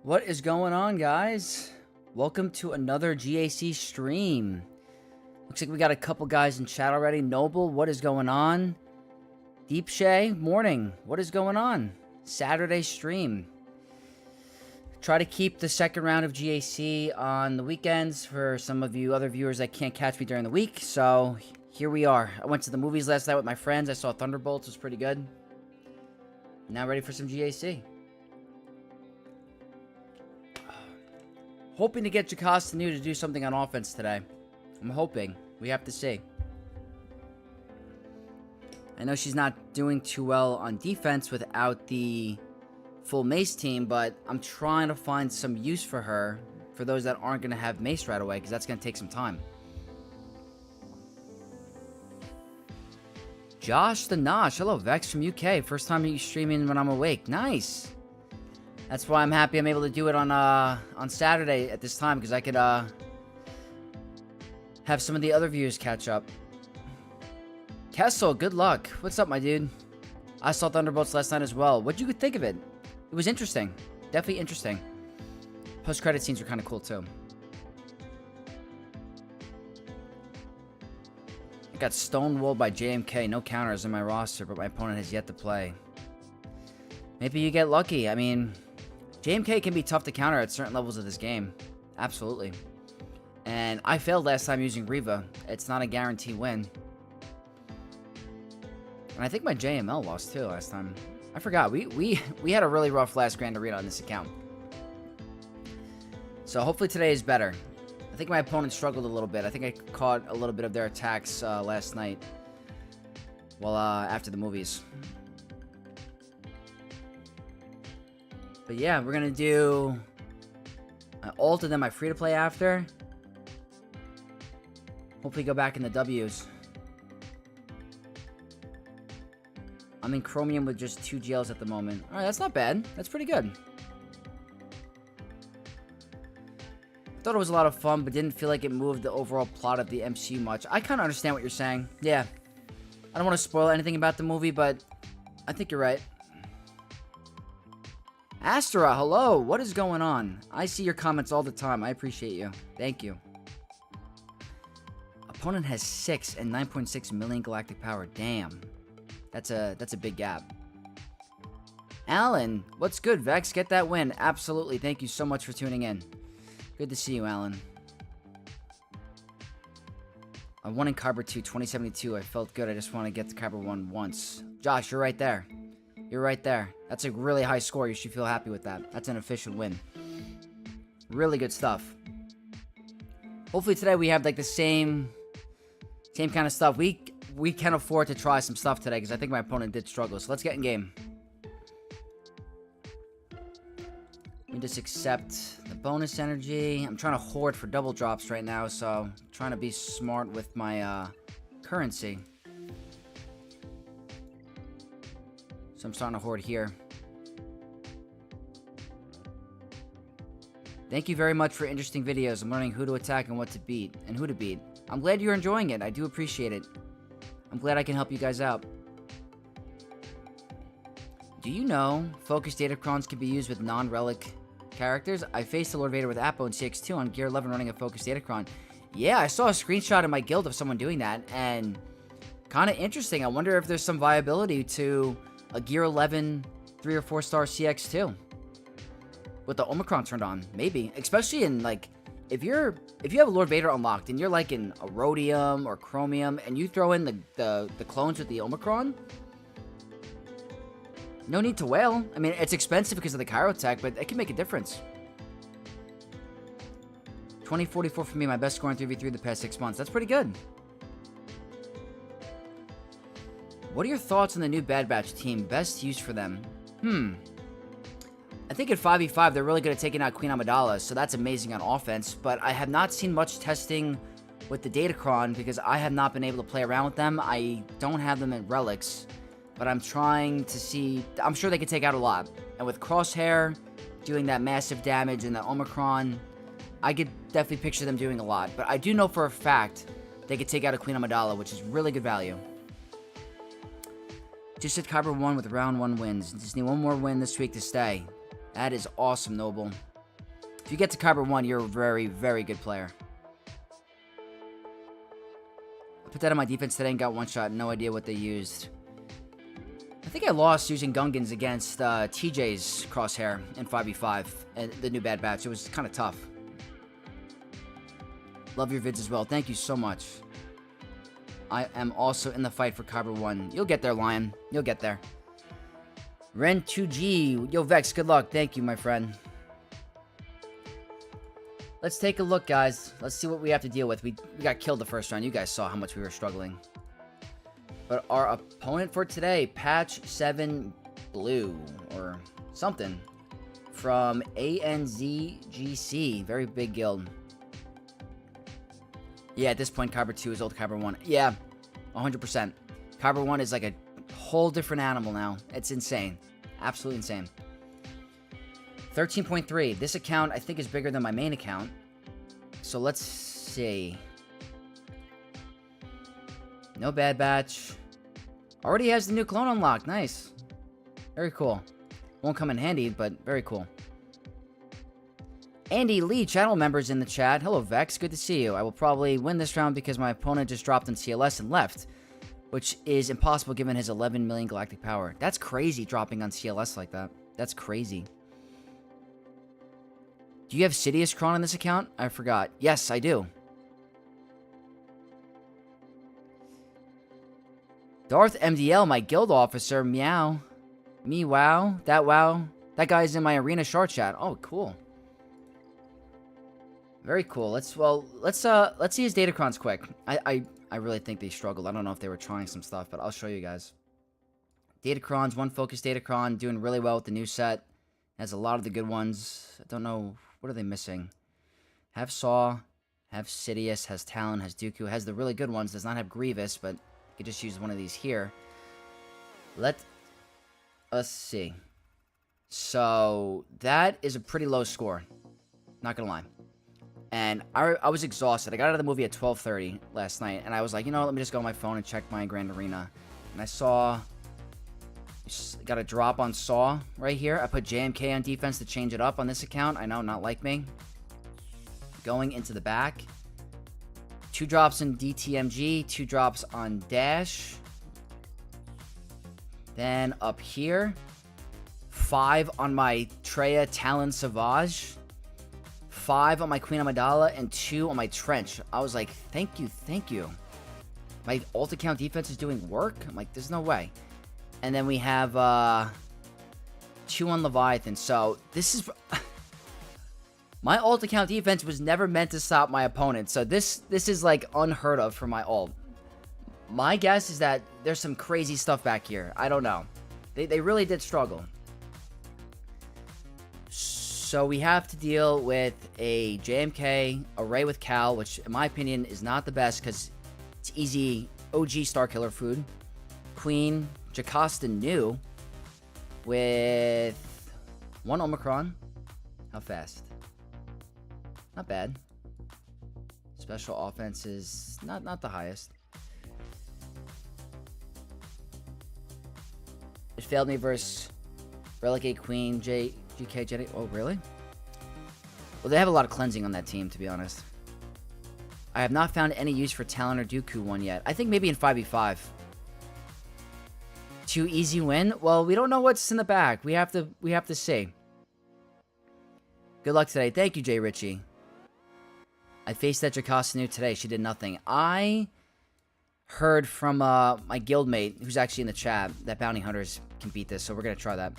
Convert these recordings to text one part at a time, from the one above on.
What is going on, guys? Welcome to another GAC stream. Looks like we got a couple guys in chat already. Noble, what is going on? Deep Shay, morning. What is going on? Saturday stream. Try to keep the second round of GAC on the weekends for some of you other viewers that can't catch me during the week. So here we are. I went to the movies last night with my friends. I saw Thunderbolts. It was pretty good. Now ready for some GAC. Hoping to get Jocasta Nu to do something on offense today. I'm hoping. We have to see. I know she's not doing too well on defense without the full Mace team, but I'm trying to find some use for her for those that aren't going to have Mace right away, because that's going to take some time. Josh the Nosh. Hello, Vex from UK. First time you streaming when I'm awake. Nice. That's why I'm happy I'm able to do it on Saturday at this time, because I could have some of the other viewers catch up. Kessel, good luck. What's up, my dude? I saw Thunderbolts last night as well. What'd you think of it? It was interesting. Definitely interesting. Post-credit scenes were kind of cool, too. I got stonewalled by JMK. No counters in my roster, but my opponent has yet to play. Maybe you get lucky. I mean, JMK can be tough to counter at certain levels of this game. Absolutely. And I failed last time using Reva. It's not a guaranteed win. And I think my JML lost too last time. I forgot. We had a really rough last Grand Arena on this account. So hopefully today is better. I think my opponent struggled a little bit. I think I caught a little bit of their attacks last night. Well, after the movies. But yeah, we're going to do my ult and then my free-to-play after. Hopefully go back in the W's. I'm in Chromium with just 2 GLs at the moment. Alright, that's not bad. That's pretty good. Thought it was a lot of fun, but didn't feel like it moved the overall plot of the MCU much. I kind of understand what you're saying. Yeah. I don't want to spoil anything about the movie, but I think you're right. Astra, hello. What is going on? I see your comments all the time. I appreciate you. Thank you. Opponent has 6 and 9.6 million galactic power. Damn. That's a big gap. Alan, what's good, Vex? Get that win. Absolutely. Thank you so much for tuning in. Good to see you, Alan. I won in Kyber 2, 2072. I felt good. I just want to get to Kyber 1 once. Josh, you're right there. You're right there. That's a really high score. You should feel happy with that. That's an efficient win. Really good stuff. Hopefully today we have like the same kind of stuff. We can afford to try some stuff today because I think my opponent did struggle. So let's get in game. Let me just accept the bonus energy. I'm trying to hoard for double drops right now, so I'm trying to be smart with my currency. So I'm starting to hoard here. Thank you very much for interesting videos. I'm learning who to attack and what to beat, and who to beat. I'm glad you're enjoying it. I do appreciate it. I'm glad I can help you guys out. Do you know focus datacrons can be used with non-relic characters? I faced the Lord Vader with Appo in CX2 on Gear 11 running a focus datacron. Yeah, I saw a screenshot in my guild of someone doing that, and kind of interesting. I wonder if there's some viability to a Gear 11 3 or 4 star CX2 with the Omicron turned on. Maybe, especially in like if you have a Lord Vader unlocked and you're like in a Rhodium or Chromium and you throw in the clones with the Omicron, no need to wail. I mean, it's expensive because of the Chirotech, but it can make a difference. 2044 for me, my best score in 3v3 the past 6 months. That's pretty good. What are your thoughts on the new Bad Batch team? Best use for them? I think at 5v5, they're really good at taking out Queen Amidala, so that's amazing on offense, but I have not seen much testing with the Datacron because I have not been able to play around with them. I don't have them in Relics, but I'm trying to see. I'm sure they can take out a lot. And with Crosshair doing that massive damage and the Omicron, I could definitely picture them doing a lot. But I do know for a fact they could take out a Queen Amidala, which is really good value. Just hit Kyber 1 with round 1 wins. Just need one more win this week to stay. That is awesome, Noble. If you get to Kyber 1, you're a very, very good player. I put that on my defense today and got one shot. No idea what they used. I think I lost using Gungans against TJ's Crosshair in 5v5 and the new Bad Batch. It was kind of tough. Love your vids as well. Thank you so much. I am also in the fight for Kyber 1. You'll get there, Lion. You'll get there. Ren2G. Yo, Vex, good luck. Thank you, my friend. Let's take a look, guys. Let's see what we have to deal with. We got killed the first round. You guys saw how much we were struggling. But our opponent for today, Patch 7 Blue, or something, from ANZGC. Very big guild. Yeah, at this point, Kyber 2 is old Kyber 1. Yeah, 100%. Kyber 1 is like a whole different animal now. It's insane. Absolutely insane. 13.3. This account, I think, is bigger than my main account. So let's see. No Bad Batch. Already has the new clone unlocked. Nice. Very cool. Won't come in handy, but very cool. Andy Lee, channel members in the chat. Hello, Vex. Good to see you. I will probably win this round because my opponent just dropped in CLS and left, which is impossible given his 11 million galactic power. That's crazy, dropping on CLS like that. That's crazy. Do you have Sidious Kron on this account? I forgot. Yes, I do. Darth MDL, my guild officer. Meow. Me wow. That wow. That guy's in my arena short chat. Oh, cool. Very cool. Let's see his datacrons quick. I really think they struggled. I don't know if they were trying some stuff, but I'll show you guys. Datacrons, one focus datacron, doing really well with the new set. Has a lot of the good ones. I don't know, what are they missing? Have Saw, have Sidious, has Talon, has Dooku, has the really good ones. Does not have Grievous, but you could just use one of these here. Let us see. So that is a pretty low score. Not gonna lie. And I was exhausted. I got out of the movie at 12:30 last night, and I was like, you know what, let me just go on my phone and check my Grand Arena. And I saw, got a drop on Saw right here. I put JMK on defense to change it up on this account. I know, not like me. Going into the back. 2 drops in DTMG, 2 drops on Dash. Then up here, 5 on my Treya Talon Savage. 5 on my Queen Amidala, and 2 on my Trench. I was like, thank you, thank you. My alt account defense is doing work? I'm like, there's no way. And then we have 2 on Leviathan. So this is... my alt account defense was never meant to stop my opponent. So this is like unheard of for my alt. My guess is that there's some crazy stuff back here. I don't know. They really did struggle. So we have to deal with a JMK array with Cal, which in my opinion is not the best because it's easy OG Starkiller food. Queen, Jocasta Nu with 1 Omicron. How fast? Not bad. Special offense is not the highest. It failed me versus Relegate Queen, GK Jenny. Oh, really? Well, they have a lot of cleansing on that team, to be honest. I have not found any use for Talon or Dooku one yet. I think maybe in 5v5. 2 easy win? Well, we don't know what's in the back. We have to see. Good luck today. Thank you, Jay Ritchie. I faced that Jocasta Nu today. She did nothing. I heard from my guildmate, who's actually in the chat, that bounty hunters can beat this, so we're going to try that.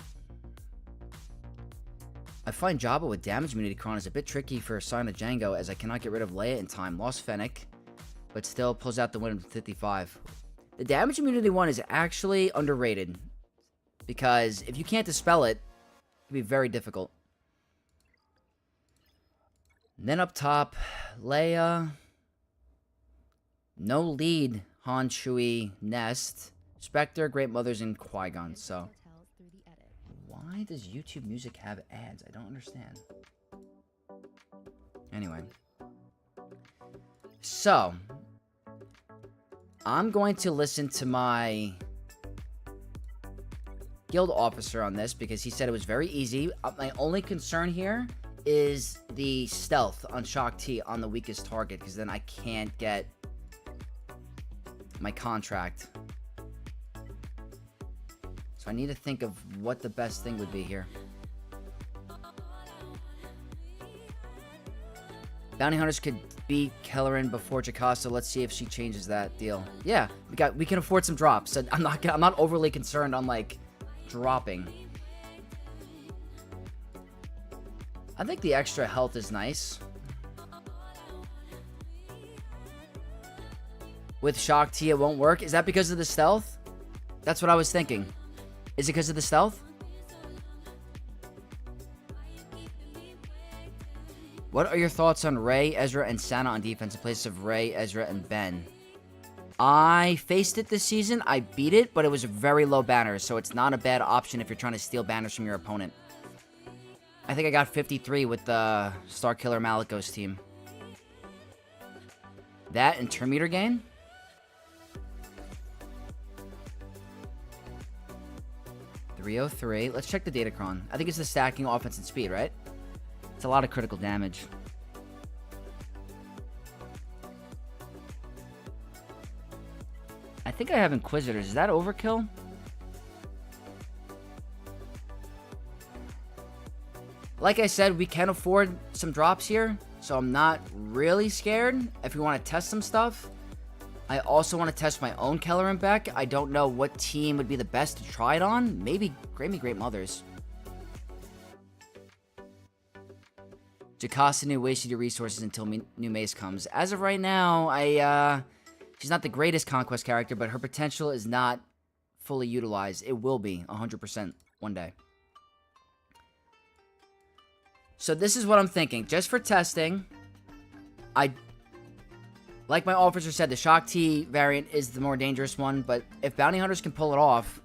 I find Jabba with damage immunity Kron is a bit tricky for Sign of Django, as I cannot get rid of Leia in time. Lost Fennec, but still pulls out the win with 55. The damage immunity one is actually underrated, because if you can't dispel it, it can be very difficult. And then up top, Leia. No lead, Han, Chewie, Nest, Spectre, Great Mothers, and Qui-Gon. So, why does YouTube Music have ads? I don't understand. Anyway. So, I'm going to listen to my guild officer on this because he said it was very easy. My only concern here is the stealth on Shock T on the weakest target, because then I can't get my contract. So I need to think of what the best thing would be here. Bounty Hunters could beat Kellerin before Jocasta. Let's see if she changes that deal. Yeah, we can afford some drops. So I'm not overly concerned on like dropping. I think the extra health is nice. With Shock T, it won't work. Is that because of the stealth? That's what I was thinking. Is it because of the stealth? What are your thoughts on Rey, Ezra, and Sana on defense in place of Rey, Ezra, and Ben? I faced it this season. I beat it, but it was a very low banner, so it's not a bad option if you're trying to steal banners from your opponent. I think I got 53 with the Starkiller Malikos team. That and turn meter gain? .303. Let's check the Datacron. I think it's the stacking offense and speed, right? It's a lot of critical damage. I think I have Inquisitors. Is that overkill? Like I said, we can afford some drops here, so I'm not really scared if we want to test some stuff. I also want to test my own Kellerin Beck. I don't know what team would be the best to try it on. Maybe Great Mothers. Jocasta Nu wasted your resources until new Mace comes. As of right now, she's not the greatest Conquest character, but her potential is not fully utilized. It will be 100% one day. So this is what I'm thinking. Just for testing, like my officer said, the Shock T variant is the more dangerous one, but if Bounty Hunters can pull it off,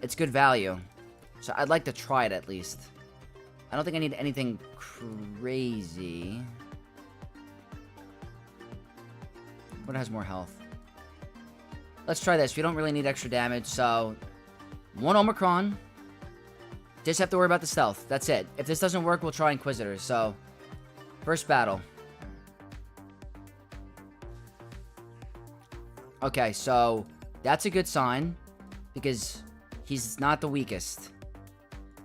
it's good value. So I'd like to try it at least. I don't think I need anything crazy. What has more health? Let's try this. We don't really need extra damage, so 1 Omicron. Just have to worry about the stealth. That's it. If this doesn't work, we'll try Inquisitors. So, first battle. Okay, so that's a good sign because he's not the weakest.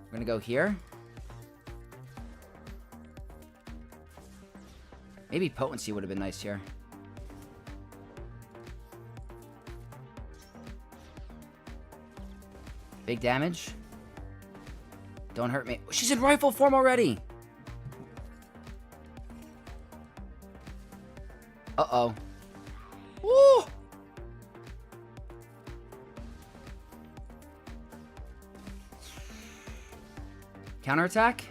We're gonna go here. Maybe potency would have been nice here. Big damage. Don't hurt me. She's in rifle form already. Uh-oh. Woo! Counterattack?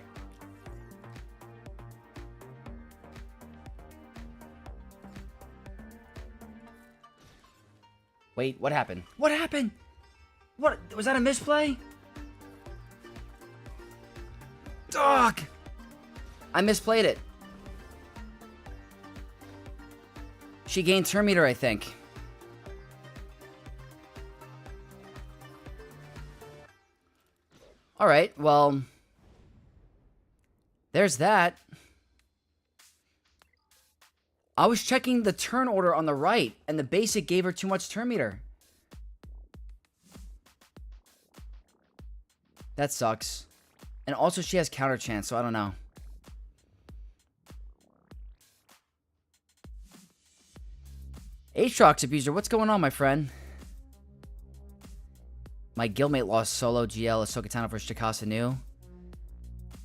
Wait, what happened? What happened? What? Was that a misplay? Dog! I misplayed it. She gained turn meter, I think. Alright, well... there's that. I was checking the turn order on the right, and the basic gave her too much turn meter. That sucks. And also, she has counter chance, so I don't know. Aatrox Abuser, what's going on, my friend? My guildmate lost solo GL Ahsoka Tano versus Jocasta Nu.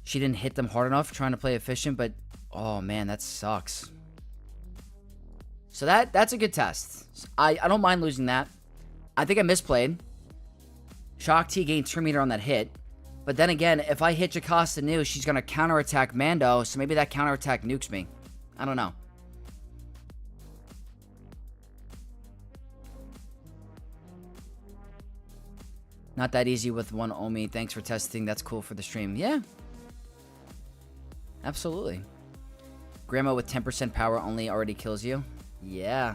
She didn't hit them hard enough trying to play efficient, but... oh, man, that sucks. So that's a good test. I don't mind losing that. I think I misplayed. Shock T gained turn meter on that hit. But then again, if I hit Jocasta Nu, she's going to counterattack Mando, so maybe that counterattack nukes me. I don't know. Not that easy with one Omi. Thanks for testing. That's cool for the stream. Yeah. Absolutely. Grandma with 10% power only already kills you. Yeah.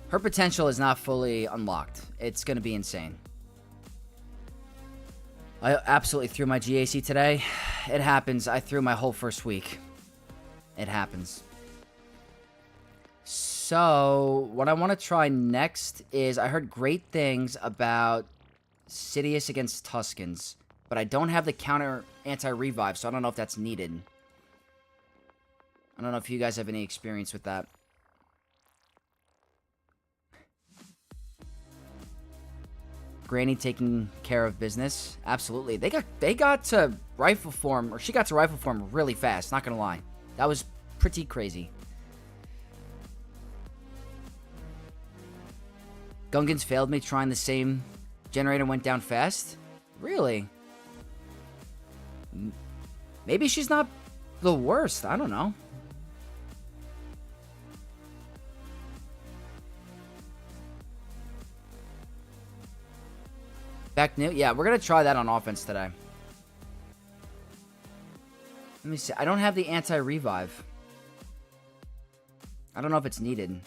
Her potential is not fully unlocked. It's going to be insane. I absolutely threw my GAC today. It happens. I threw my whole first week. It happens. So, what I want to try next is, I heard great things about Sidious against Tuskens, but I don't have the counter anti-revive, so I don't know if that's needed. I don't know if you guys have any experience with that. Granny taking care of business. Absolutely. They got to rifle form, or she got to rifle form really fast, not gonna lie. That was pretty crazy. Gungans failed me trying the same generator, went down fast? Really? Maybe she's not the worst. I don't know. Back new? Yeah, we're going to try that on offense today. Let me see. I don't have the anti-revive. I don't know if it's needed.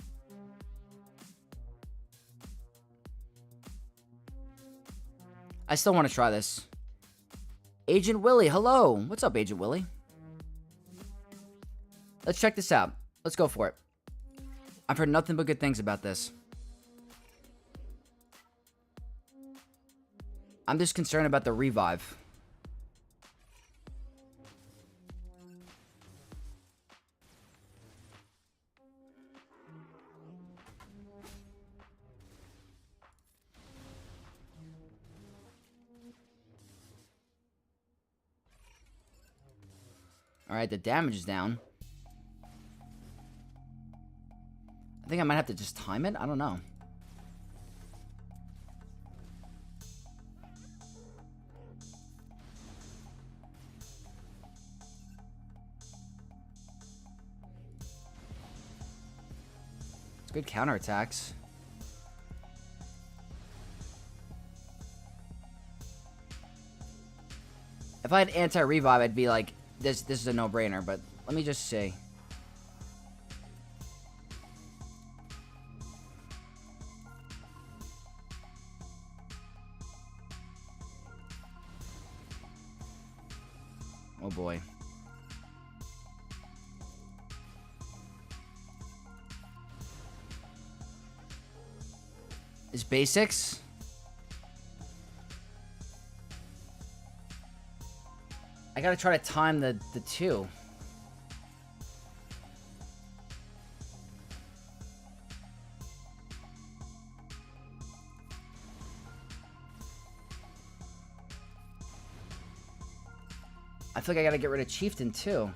I still want to try this. Agent Willie, hello. What's up, Agent Willie? Let's check this out. Let's go for it. I've heard nothing but good things about this. I'm just concerned about the revive. Alright, the damage is down. I think I might have to just time it. I don't know. It's good counterattacks. If I had anti-revive, I'd be like, this is a no-brainer, but let me just see. Oh boy. Is basics? I gotta try to time the two. I feel like I gotta get rid of Chieftain too.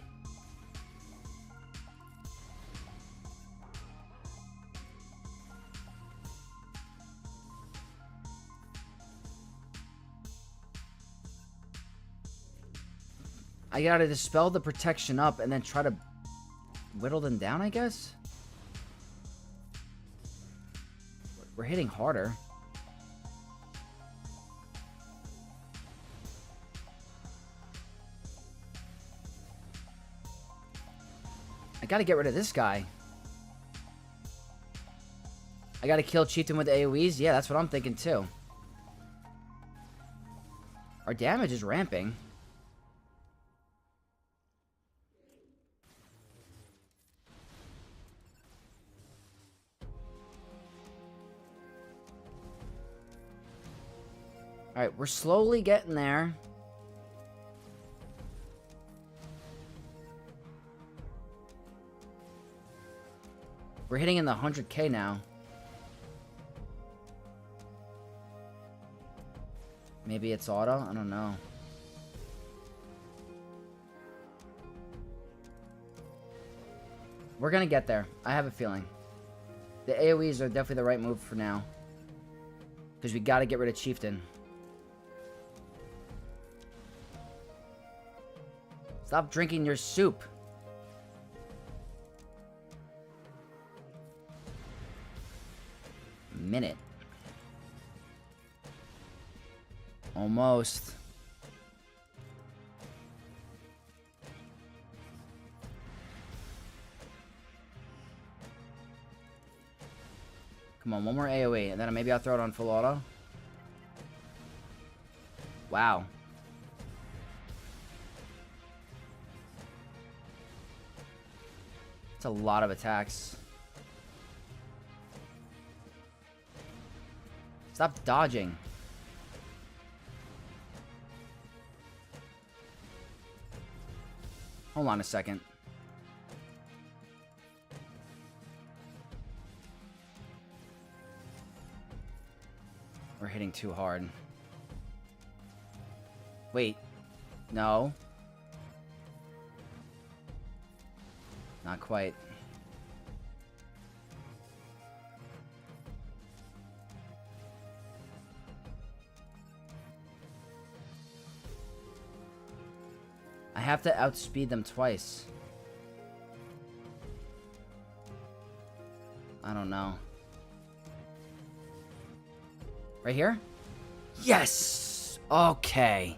I gotta dispel the protection up and then try to whittle them down, I guess? We're hitting harder. I gotta get rid of this guy. I gotta kill Chieftain with AoEs? Yeah, that's what I'm thinking too. Our damage is ramping. Alright, we're slowly getting there. We're hitting in the 100k now. Maybe it's auto? I don't know. We're gonna get there. I have a feeling. The AoEs are definitely the right move for now. Because we gotta get rid of Chieftain. Stop drinking your soup. Minute. Almost. Come on, one more AoE, and then maybe I'll throw it on full auto. Wow. It's a lot of attacks. Stop dodging. Hold on a second. We're hitting too hard. Wait. No. Not quite. I have to outspeed them twice. I don't know. Right here? Yes! Okay.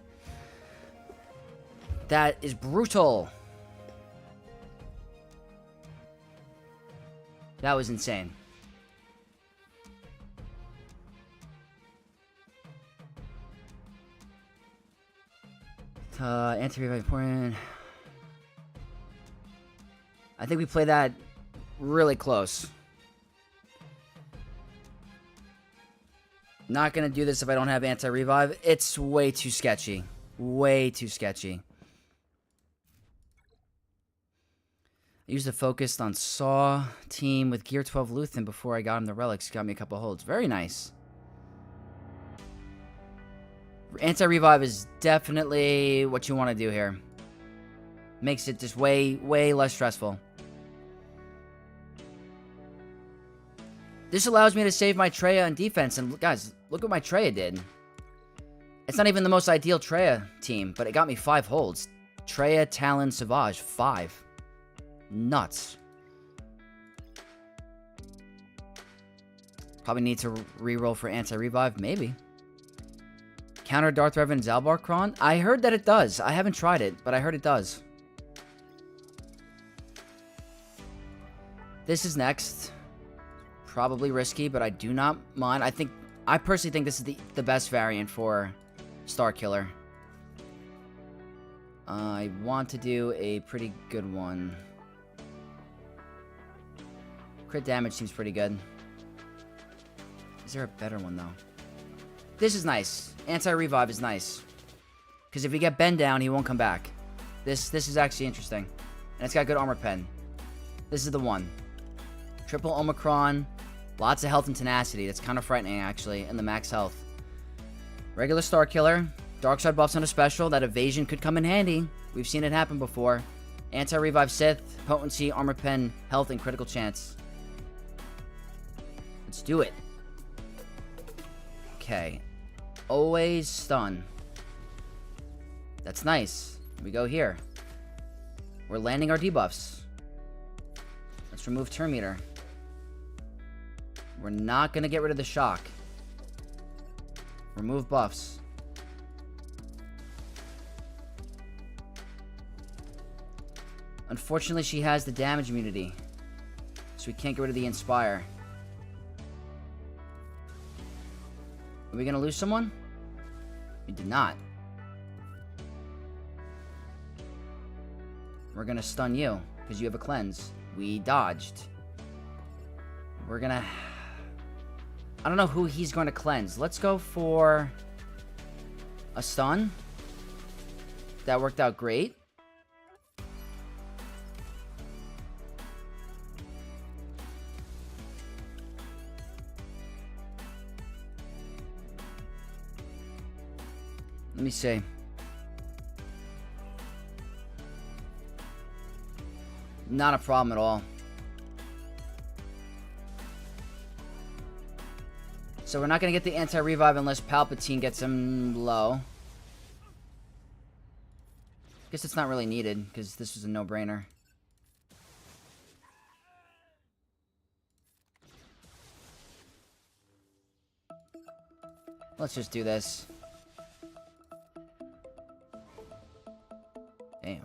That is brutal. That was insane. Anti-revive important. I think we play that really close. Not gonna do this if I don't have anti-revive. It's way too sketchy. Way too sketchy. I used the focus on Saw team with Gear 12 Luthen before I got him the relics. Got me a couple holds. Very nice. Anti-revive is definitely what you want to do here. Makes it just way less stressful. This allows me to save my Treya on defense, and guys, look what my Treya did. It's not even the most ideal Treya team, but it got me 5 holds. Treya, Talon, Savage, 5. Nuts. Probably need to reroll for anti-revive, maybe. Counter Darth Revan Zalbar Kron? I heard that it does. I haven't tried it, but I heard it does. This is next. Probably risky, but I do not mind. I personally think this is the best variant for Star Killer. I want to do a pretty good one. Crit damage seems pretty good. Is there a better one, though? This is nice. Anti-revive is nice. Because if we get Ben down, he won't come back. This is actually interesting. And it's got good armor pen. This is the one. Triple Omicron. Lots of health and tenacity. That's kind of frightening, actually. And the max health. Regular Star Killer. Dark side buffs on a special. That evasion could come in handy. We've seen it happen before. Anti-revive Sith. Potency, armor pen, health, and critical chance. Let's do it. Okay. Always stun. That's nice. We go here. We're landing our debuffs. Let's remove Turn Meter. We're not going to get rid of the shock. Remove buffs. Unfortunately, she has the damage immunity. So we can't get rid of the Inspire. Are we going to lose someone? We did not. We're going to stun you because you have a cleanse. We dodged. We're going to... I don't know who he's going to cleanse. Let's go for a stun. That worked out great. Let me see. Not a problem at all. So we're not going to get the anti-revive unless Palpatine gets him low. Guess it's not really needed, because this was a no-brainer. Let's just do this. Damn.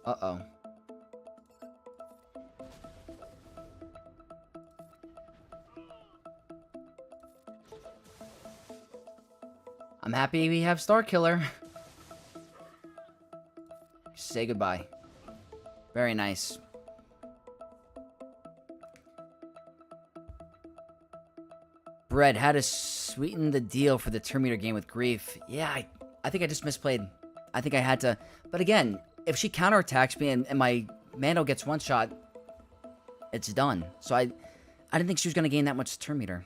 Uh-oh. I'm happy we have Star Killer. Say goodbye. Very nice. Bread, how to sweeten the deal for the Terminator game with grief. Yeah, I think I just misplayed. I think I had to. But again, if she counterattacks me and my Mando gets one shot, it's done. So I didn't think she was going to gain that much Terminator.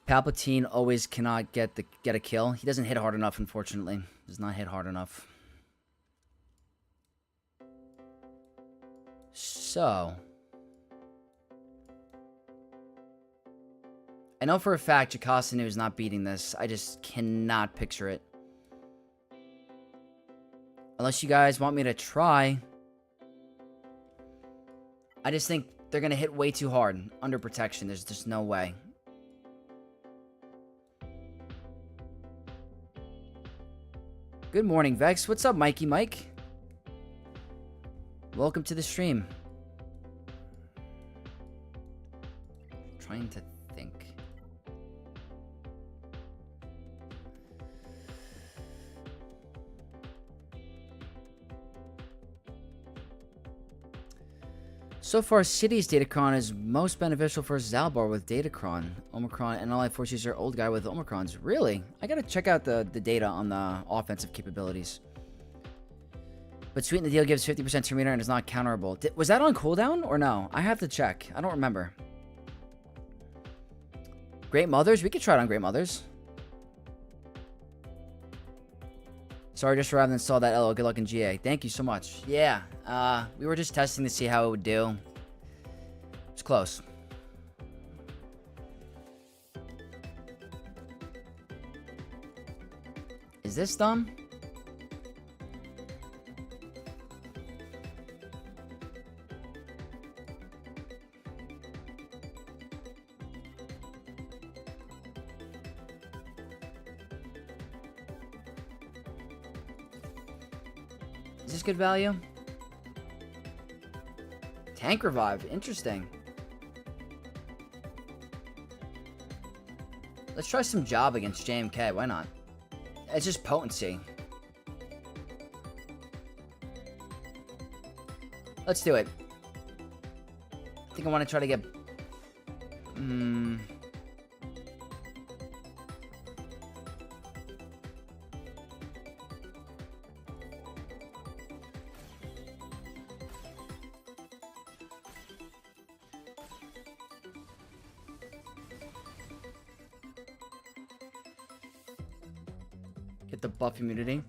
Palpatine always cannot get a kill. He doesn't hit hard enough, unfortunately. Does not hit hard enough. So, I know for a fact Jocasta Nu is not beating this. I just cannot picture it. Unless you guys want me to try. I just think they're going to hit way too hard under protection. There's just no way. Good morning, Vex. What's up, Mikey Mike? Welcome to the stream. Trying to think. So far, City's Datacron is most beneficial for Zalbar with Datacron. Omicron and Ally Force user old guy with Omicrons. Really? I gotta check out the data on the offensive capabilities. But Sweeten the Deal gives 50% Terminator and is not counterable. Was that on cooldown or no? I have to check. I don't remember. Great Mothers? We could try it on Great Mothers. Sorry, just arrived and installed that LO. Good luck in GA. Thank you so much. Yeah, we were just testing to see how it would do. It's close. Is this dumb? Is this good value? Tank Revive. Interesting. Let's try some job against JMK. Why not? It's just potency. Let's do it. I think I want to try to get... Get the buff immunity.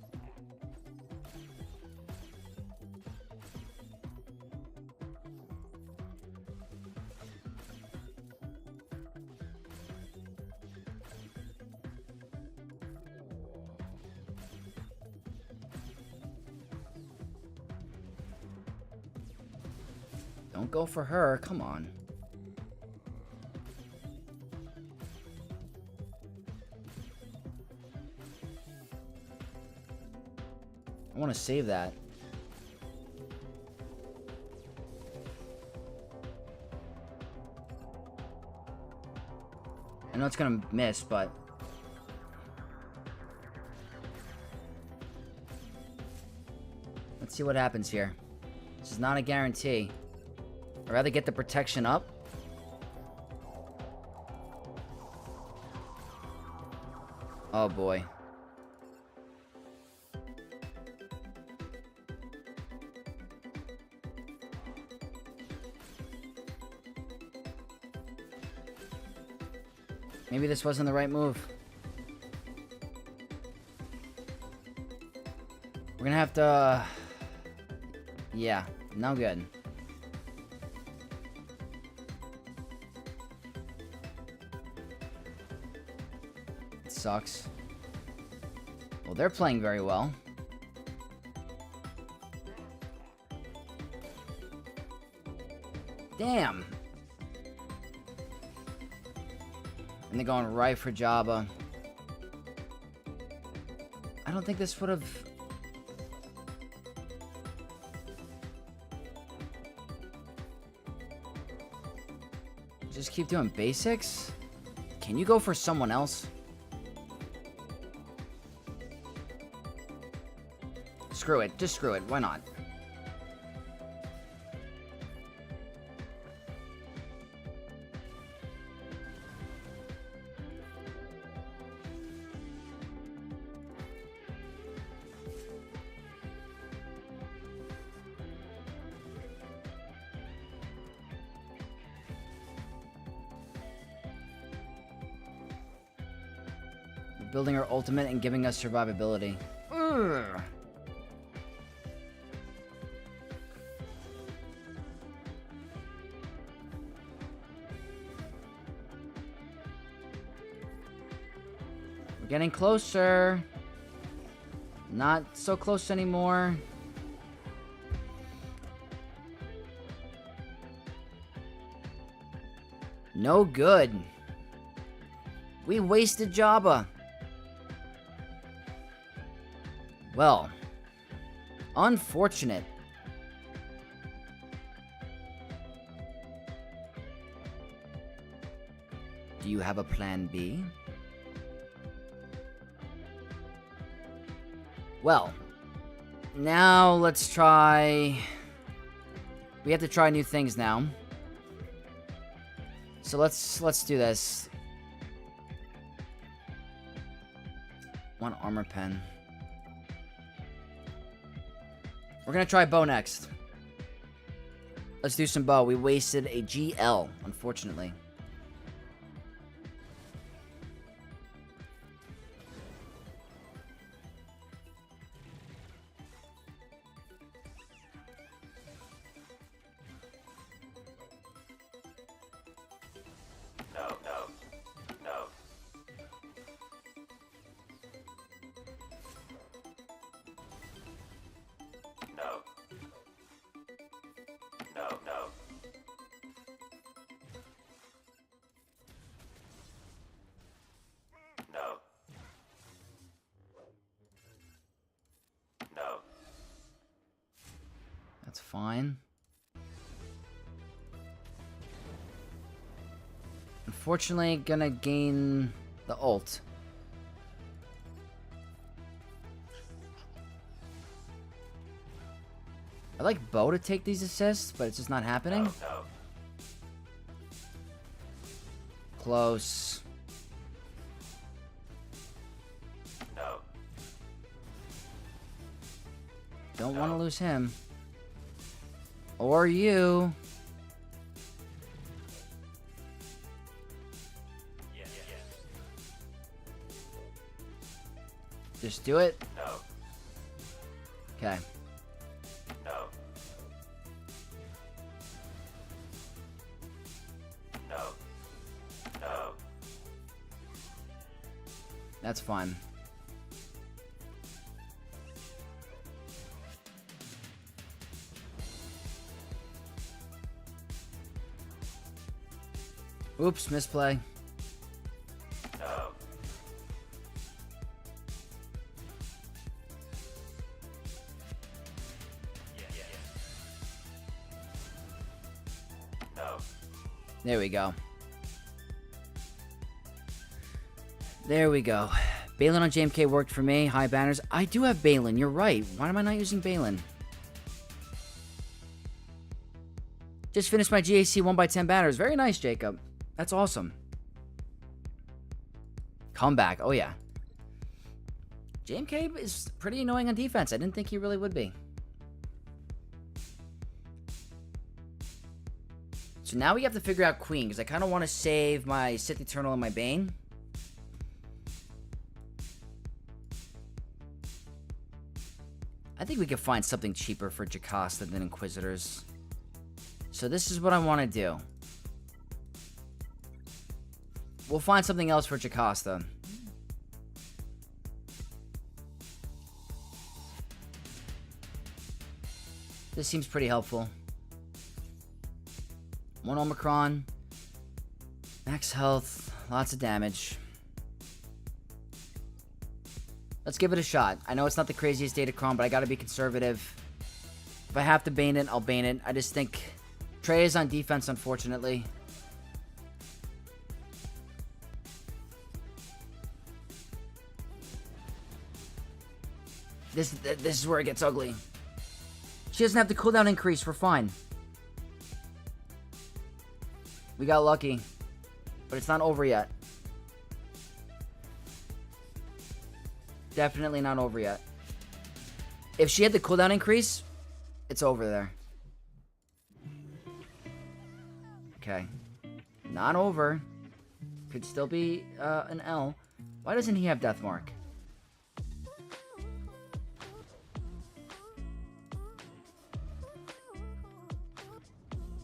Don't go for her, come on. I want to save that. I know it's gonna miss, but... let's see what happens here. This is not a guarantee. I'd rather get the protection up. Oh boy. Maybe this wasn't the right move. We're gonna have to... yeah, no good. It sucks. Well, they're playing very well. Damn! And they're going right for Jabba. I don't think this would have... just keep doing basics? Can you go for someone else? Screw it. Just screw it. Why not? Building our ultimate and giving us survivability. Urgh. We're getting closer. Not so close anymore. No good. We wasted Jabba. Well, unfortunate. Do you have a plan B? Well, now let's try... We have to try new things now. So let's do this. One armor pen. We're gonna try bow next. Let's do some bow. We wasted a GL, unfortunately. That's fine. Unfortunately, gonna gain the ult. I like Bo to take these assists, but it's just not happening. Close. Don't want to lose him. Or you. Just do it. Okay. That's fine. Oops, misplay. There we go. There we go. Balin on JMK worked for me. High banners. I do have Balin. You're right. Why am I not using Balin? Just finished my GAC 1x10 banners. Very nice, Jacob. That's awesome. Comeback. Oh, yeah. JMK is pretty annoying on defense. I didn't think he really would be. So now we have to figure out Queen, because I kind of want to save my Sith Eternal and my Bane. I think we could find something cheaper for Jocasta than Inquisitors. So this is what I want to do. We'll find something else for Jocasta. This seems pretty helpful. 1 Omicron. Max health. Lots of damage. Let's give it a shot. I know it's not the craziest Datacron, but I gotta be conservative. If I have to bane it, I'll bane it. I just think Trey is on defense, unfortunately. This is where it gets ugly. She doesn't have the cooldown increase. We're fine. We got lucky. But it's not over yet. Definitely not over yet. If she had the cooldown increase, it's over there. Okay. Not over. Could still be an L. Why doesn't he have Death Mark?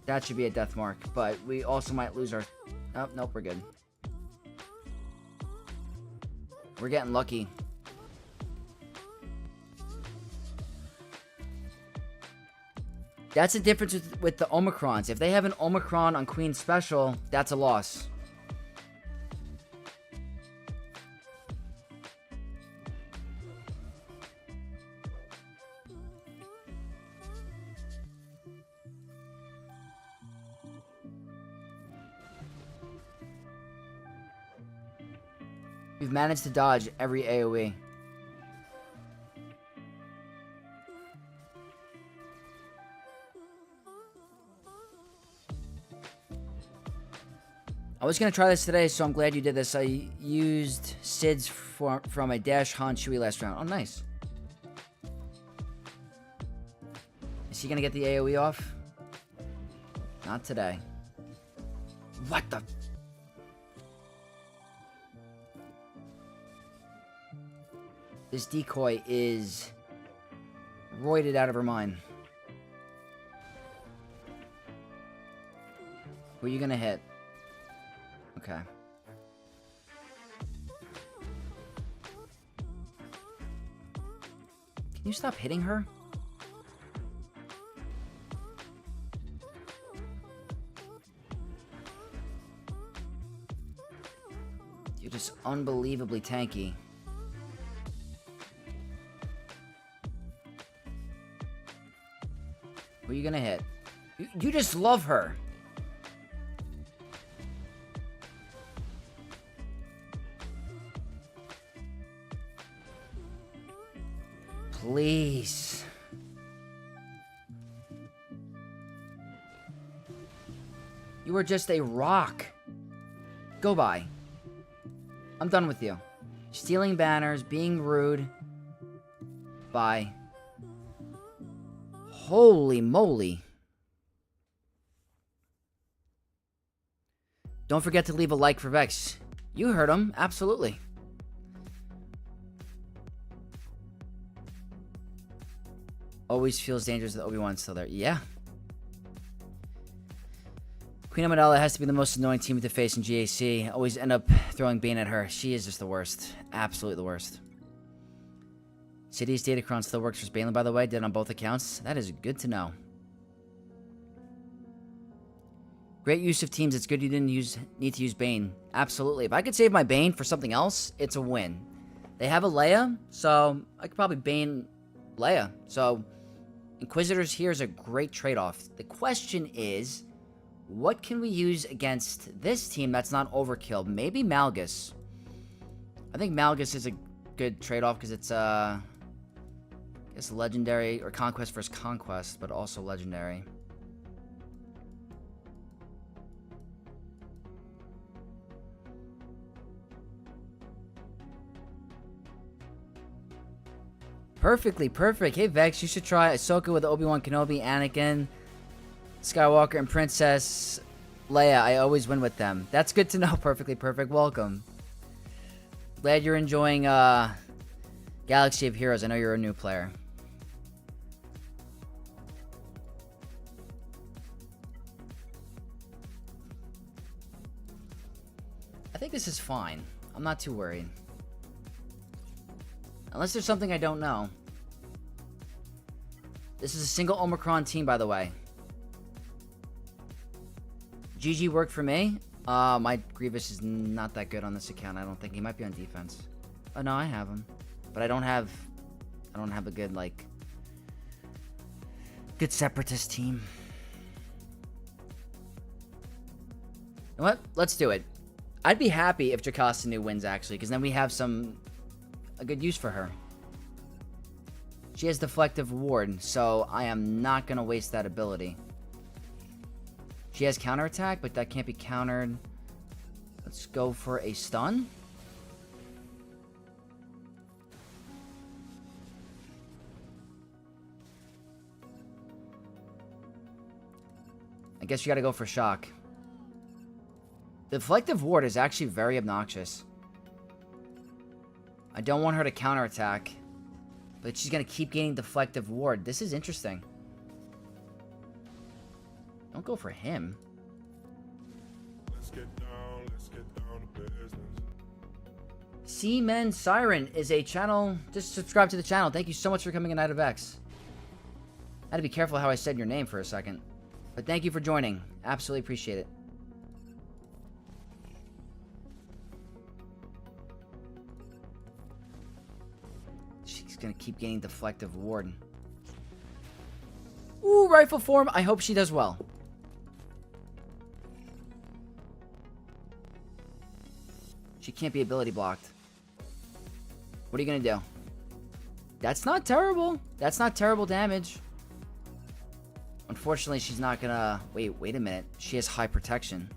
That should be a Death Mark, but we also might lose our... Oh, nope, we're good. We're getting lucky. That's the difference with the Omicrons. If they have an Omicron on Queen Special, that's a loss. We've managed to dodge every AoE. I was going to try this today, so I'm glad you did this. I used Sid's from a Dash Han Shui last round. Oh, nice. Is he going to get the AoE off? Not today. What the... This decoy is roided out of her mind. Who are you gonna hit? Okay. Can you stop hitting her? You're just unbelievably tanky. Who are you gonna hit? You just love her. Please. You are just a rock. Go by. I'm done with you. Stealing banners, being rude. Bye. Holy moly. Don't forget to leave a like for Vex. You heard him, absolutely. Always feels dangerous that Obi-Wan's still there. Yeah. Queen Amidala has to be the most annoying team to face in GAC. Always end up throwing Bane at her. She is just the worst. Absolutely the worst. City's Datacron still works for Balin, by the way. Did on both accounts. That is good to know. Great use of teams. It's good you didn't need to use Bane. Absolutely. If I could save my Bane for something else, it's a win. They have a Leia, so I could probably Bane Leia. So Inquisitors here is a great trade-off. The question is, what can we use against this team that's not overkill? Maybe Malgus. I think Malgus is a good trade-off because it's I guess legendary or conquest versus conquest, but also legendary. Perfectly perfect. Hey Vex, you should try Ahsoka with Obi-Wan Kenobi, Anakin, Skywalker, and Princess Leia. I always win with them. That's good to know. Perfectly perfect. Welcome. Glad you're enjoying Galaxy of Heroes. I know you're a new player. I think this is fine. I'm not too worried. Unless there's something I don't know. This is a single Omicron team, by the way. GG worked for me. My Grievous is not that good on this account. I don't think he might be on defense. Oh no, I have him, but I don't have a good good Separatist team. You know what? Let's do it. I'd be happy if Jocasta Nu wins actually, because then we have a good use for her. She has Deflective Ward, so I am not going to waste that ability. She has counterattack, but that can't be countered. Let's go for a stun. I guess you gotta go for shock. The Deflective Ward is actually very obnoxious. I don't want her to counterattack, but she's gonna keep gaining Deflective Ward. This is interesting. Don't go for him. Let's get down to business. Seaman Siren is a channel. Just subscribe to the channel. Thank you so much for coming in, Night of X. I had to be careful how I said your name for a second. But thank you for joining. Absolutely appreciate it. She's gonna keep gaining Deflective Ward. Ooh, rifle form. I hope she does well. She can't be ability blocked. What are you gonna do? That's not terrible. That's not terrible damage. Unfortunately, she's not gonna... Wait a minute. She has high protection.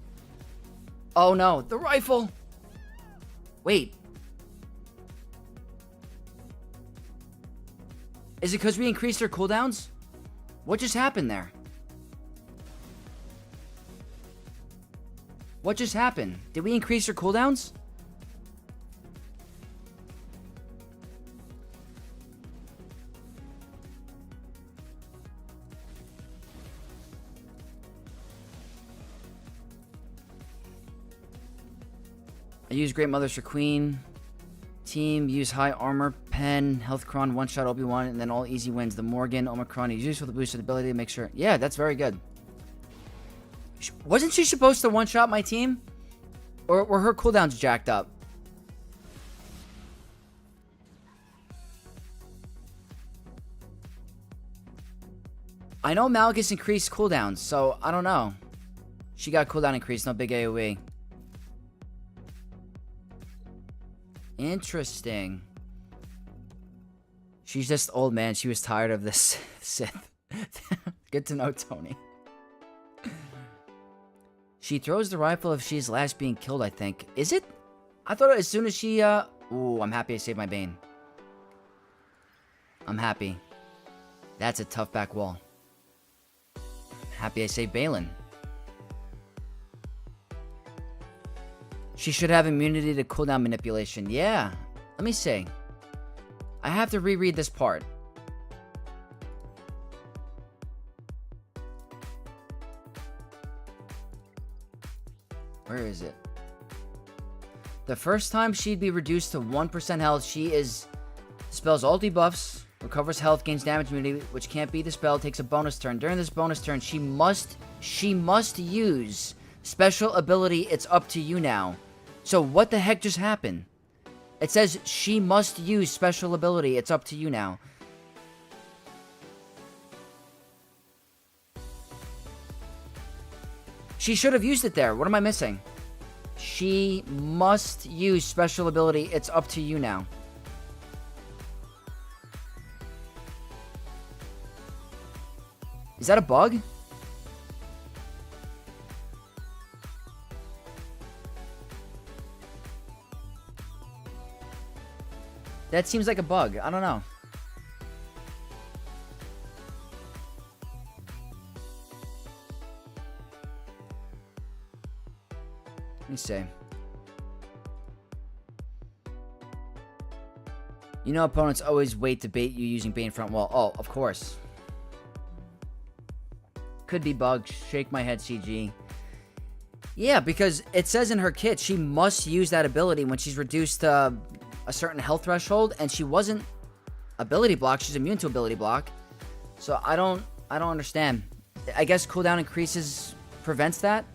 Oh no, the rifle! Wait. Is it because we increased her cooldowns? What just happened there? What just happened? Did we increase her cooldowns? I use Great Mothers for Queen. Team, use high armor, pen, health cron, one-shot Obi-Wan, and then all easy wins. The Morgan, Omicron is used for the boosted ability to make sure... Yeah, that's very good. Wasn't she supposed to one-shot my team? Or were her cooldowns jacked up? I know Malgus increased cooldowns, so I don't know. She got cooldown increased, no big AoE. Interesting. She's just old, man. She was tired of this Sith. Good to know, Tony. She throws the rifle if she's last being killed, I think. Is it? I thought as soon as she, Ooh, I'm happy I saved my Bane. I'm happy. That's a tough back wall. Happy I saved Balin. She should have immunity to cooldown manipulation. Yeah. Let me see. I have to reread this part. Where is it? The first time she'd be reduced to 1% health, she dispels all debuffs, recovers health, gains damage immunity, which can't be dispelled, takes a bonus turn. During this bonus turn, she must use special ability, It's Up to You Now. So what the heck just happened? It says she must use special ability, It's up to you now. She should have used it there. What am I missing? She must use special ability, It's up to you now. Is that a bug? That seems like a bug. I don't know. Let me see. You know opponents always wait to bait you using Bane front wall. Oh, of course. Could be bug. Shake my head, CG. Yeah, because it says in her kit she must use that ability when she's reduced to a certain health threshold, and she wasn't ability block. She's immune to ability block. So I don't understand. I guess cooldown increases prevents that.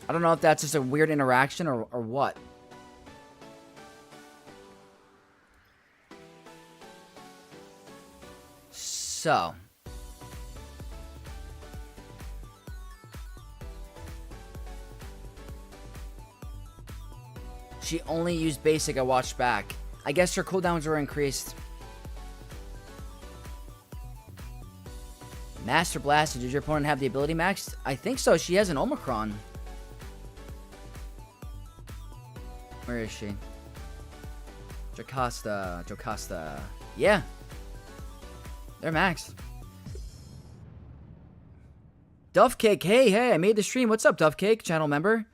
I don't know if that's just a weird interaction or what. So she only used basic. I watched back. I guess her cooldowns were increased. Master Blaster. Does your opponent have the ability maxed? I think so. She has an Omicron. Where is she? Jocasta. Yeah. They're maxed. Duffcake. Hey, I made the stream. What's up, Duffcake? Channel member.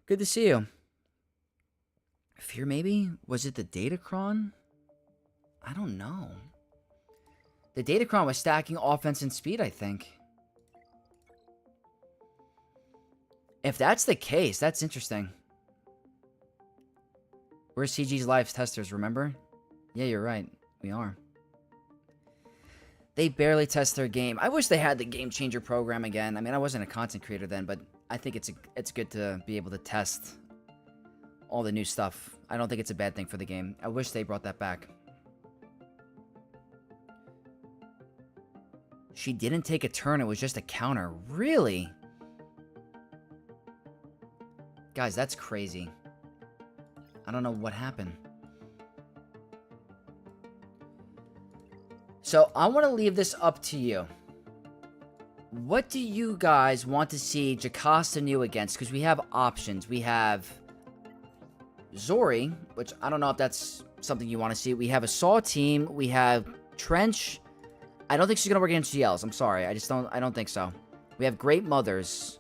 Good to see you. Fear, maybe? Was it the Datacron? I don't know. The Datacron was stacking offense and speed, I think. If that's the case, that's interesting. We're CG's Lives testers, remember? Yeah, you're right. We are. They barely test their game. I wish they had the Game Changer program again. I mean, I wasn't a content creator then, but I think it's good to be able to test all the new stuff. I don't think it's a bad thing for the game. I wish they brought that back. She didn't take a turn. It was just a counter. Really? Guys, that's crazy. I don't know what happened. So, I want to leave this up to you. What do you guys want to see Jocasta Nu against? Because we have options. We have Zori, which I don't know if that's something you want to see. We have a Saw team. We have Trench. I don't think she's going to work against GLs. I'm sorry. I don't think so. We have Great Mothers.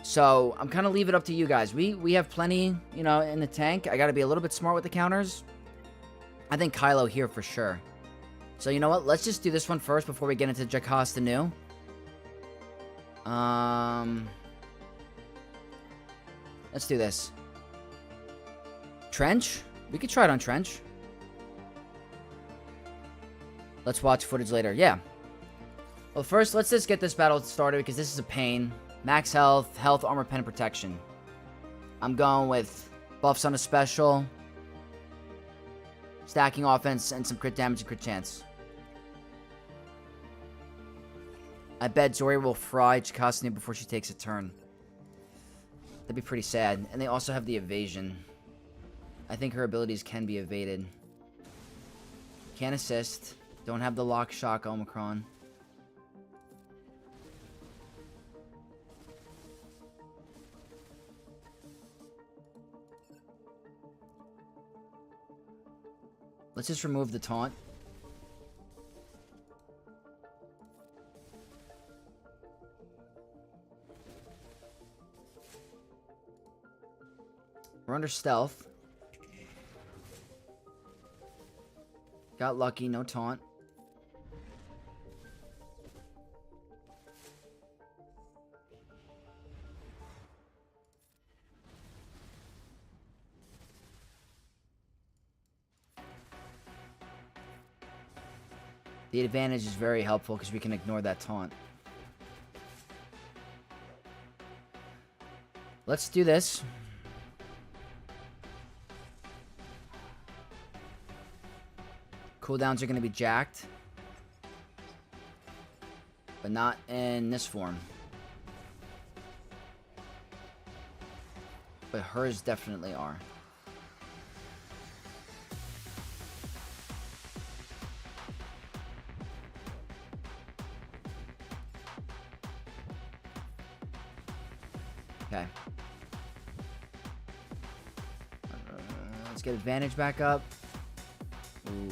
So, I'm kind of leave it up to you guys. We have plenty, you know, in the tank. I got to be a little bit smart with the counters. I think Kylo here for sure. So, you know what? Let's just do this one first before we get into Jocasta Nu. Let's do this. Trench? We could try it on Trench. Let's watch footage later. Yeah. Well, first, let's just get this battle started because this is a pain. Max health, armor, pen, and protection. I'm going with buffs on a special, stacking offense, and some crit damage and crit chance. I bet Zori will fry Jocasta Nu before she takes a turn. That'd be pretty sad. And they also have the evasion. I think her abilities can be evaded. Can't assist. Don't have the lock shock Omicron. Let's just remove the taunt. We're under stealth. Got lucky, no taunt. The advantage is very helpful because we can ignore that taunt. Let's do this. Cooldowns are going to be jacked. But not in this form. But hers definitely are. Okay. Let's get advantage back up. Ooh.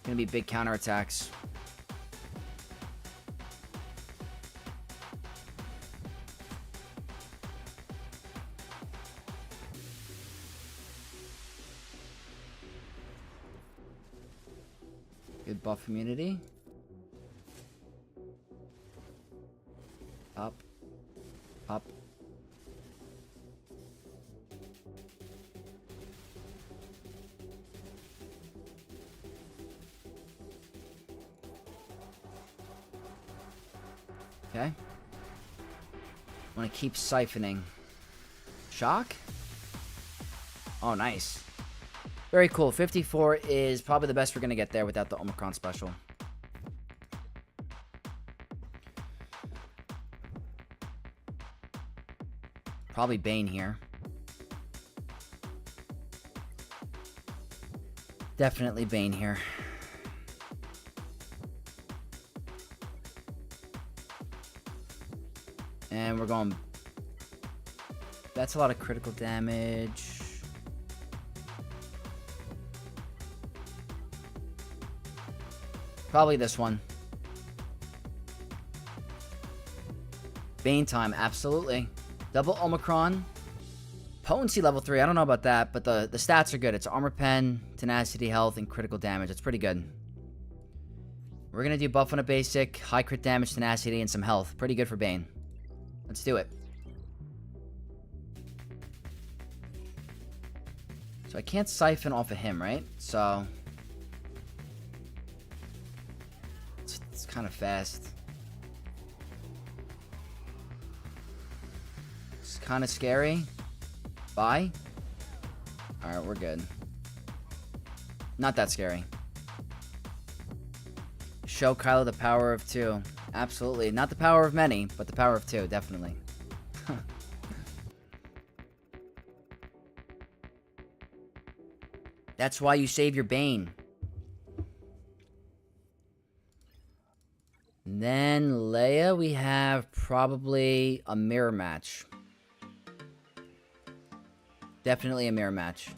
Gonna be big counterattacks. Good buff immunity. Up. Up. Okay. Want to keep siphoning. Shock? Oh, nice. Very cool. 54 is probably the best we're going to get there without the Omicron special. Probably Bane here. Definitely Bane here. And we're going... That's a lot of critical damage. Probably this one. Bane time, absolutely. Double Omicron. Potency level 3, I don't know about that, but the stats are good. It's Armor Pen, Tenacity, Health, and Critical Damage. It's pretty good. We're going to do buff on a basic, high crit damage, Tenacity, and some health. Pretty good for Bane. Let's do it. So I can't siphon off of him, right? So... It's kind of fast. It's kind of scary. Bye. Alright, we're good. Not that scary. Show Kylo the power of 2. Absolutely. Not the power of many, but the power of 2, definitely. That's why you save your Bane. And then Leia, we have probably a mirror match. Definitely a mirror match.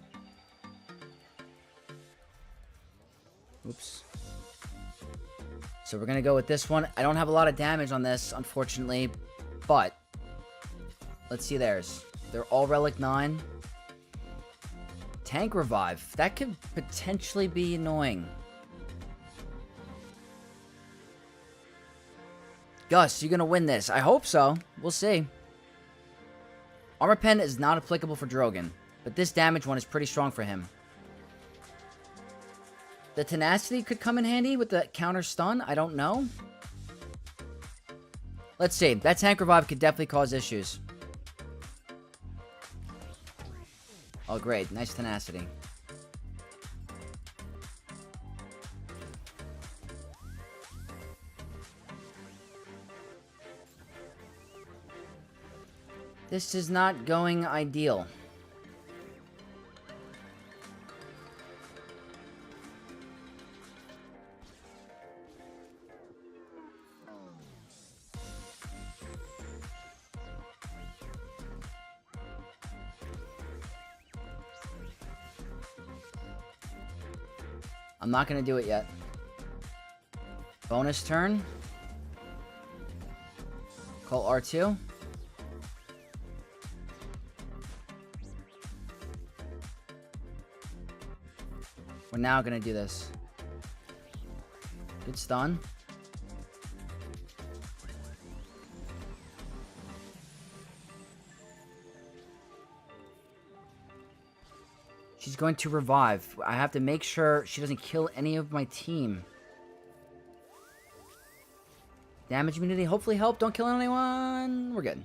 Oops. So we're going to go with this one. I don't have a lot of damage on this, unfortunately. But, let's see theirs. They're all Relic 9. Tank Revive. That could potentially be annoying. Gus, you going to win this? I hope so. We'll see. Armor Pen is not applicable for Drogon, but this damage one is pretty strong for him. The Tenacity could come in handy with the counter stun. I don't know. Let's see. That Tank Revive could definitely cause issues. Oh, great. Nice Tenacity. This is not going ideal. I'm not going to do it yet. Bonus turn. Call R2. We're now going to do this. Good stun. She's going to revive. I have to make sure she doesn't kill any of my team. Damage immunity, hopefully help. Don't kill anyone. We're good.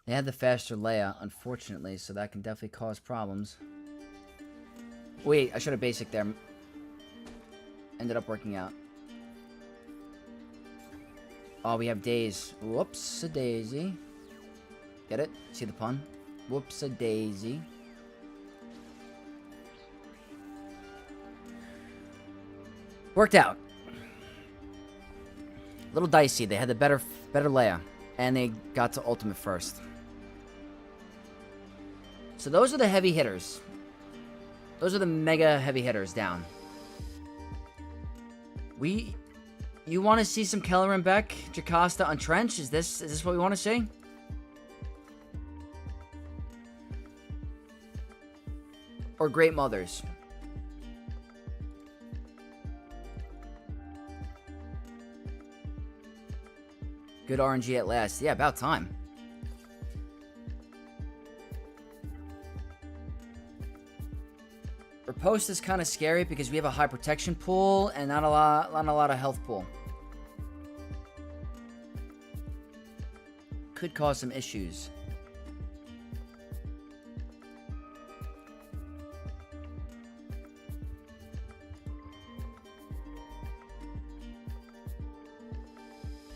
They had the faster Leia, unfortunately, so that can definitely cause problems. Wait, I should have basic there. Ended up working out. Oh, we have days. Whoops-a-daisy. Get it? See the pun? Whoops-a-daisy. Worked out. A little dicey. They had the better Leia. And they got to ultimate first. So those are the heavy hitters. Those are the mega heavy hitters down. You want to see some Keller and Beck, Jocasta on Trench? Is this what we want to see? Or Great Mothers? Good RNG at last. Yeah, about time. Riposte is kind of scary because we have a high protection pool and not a lot of health pool. Could cause some issues.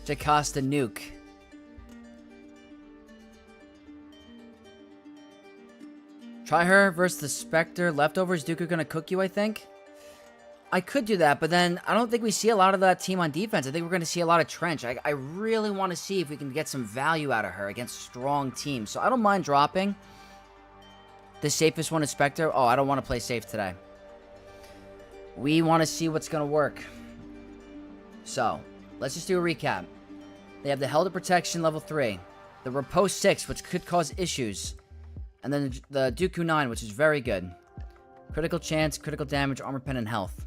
Jocasta Nu. Try her versus the Spectre. Leftovers. Dooku gonna cook you, I think. I could do that, but then I don't think we see a lot of that team on defense. I think we're going to see a lot of Trench. I really want to see if we can get some value out of her against strong teams. So I don't mind dropping. The safest one is Spectre. Oh, I don't want to play safe today. We want to see what's going to work. So, let's just do a recap. They have the Helter Protection level 3. The Riposte 6, which could cause issues. And then the Dooku 9, which is very good. Critical chance, critical damage, armor pen, and health.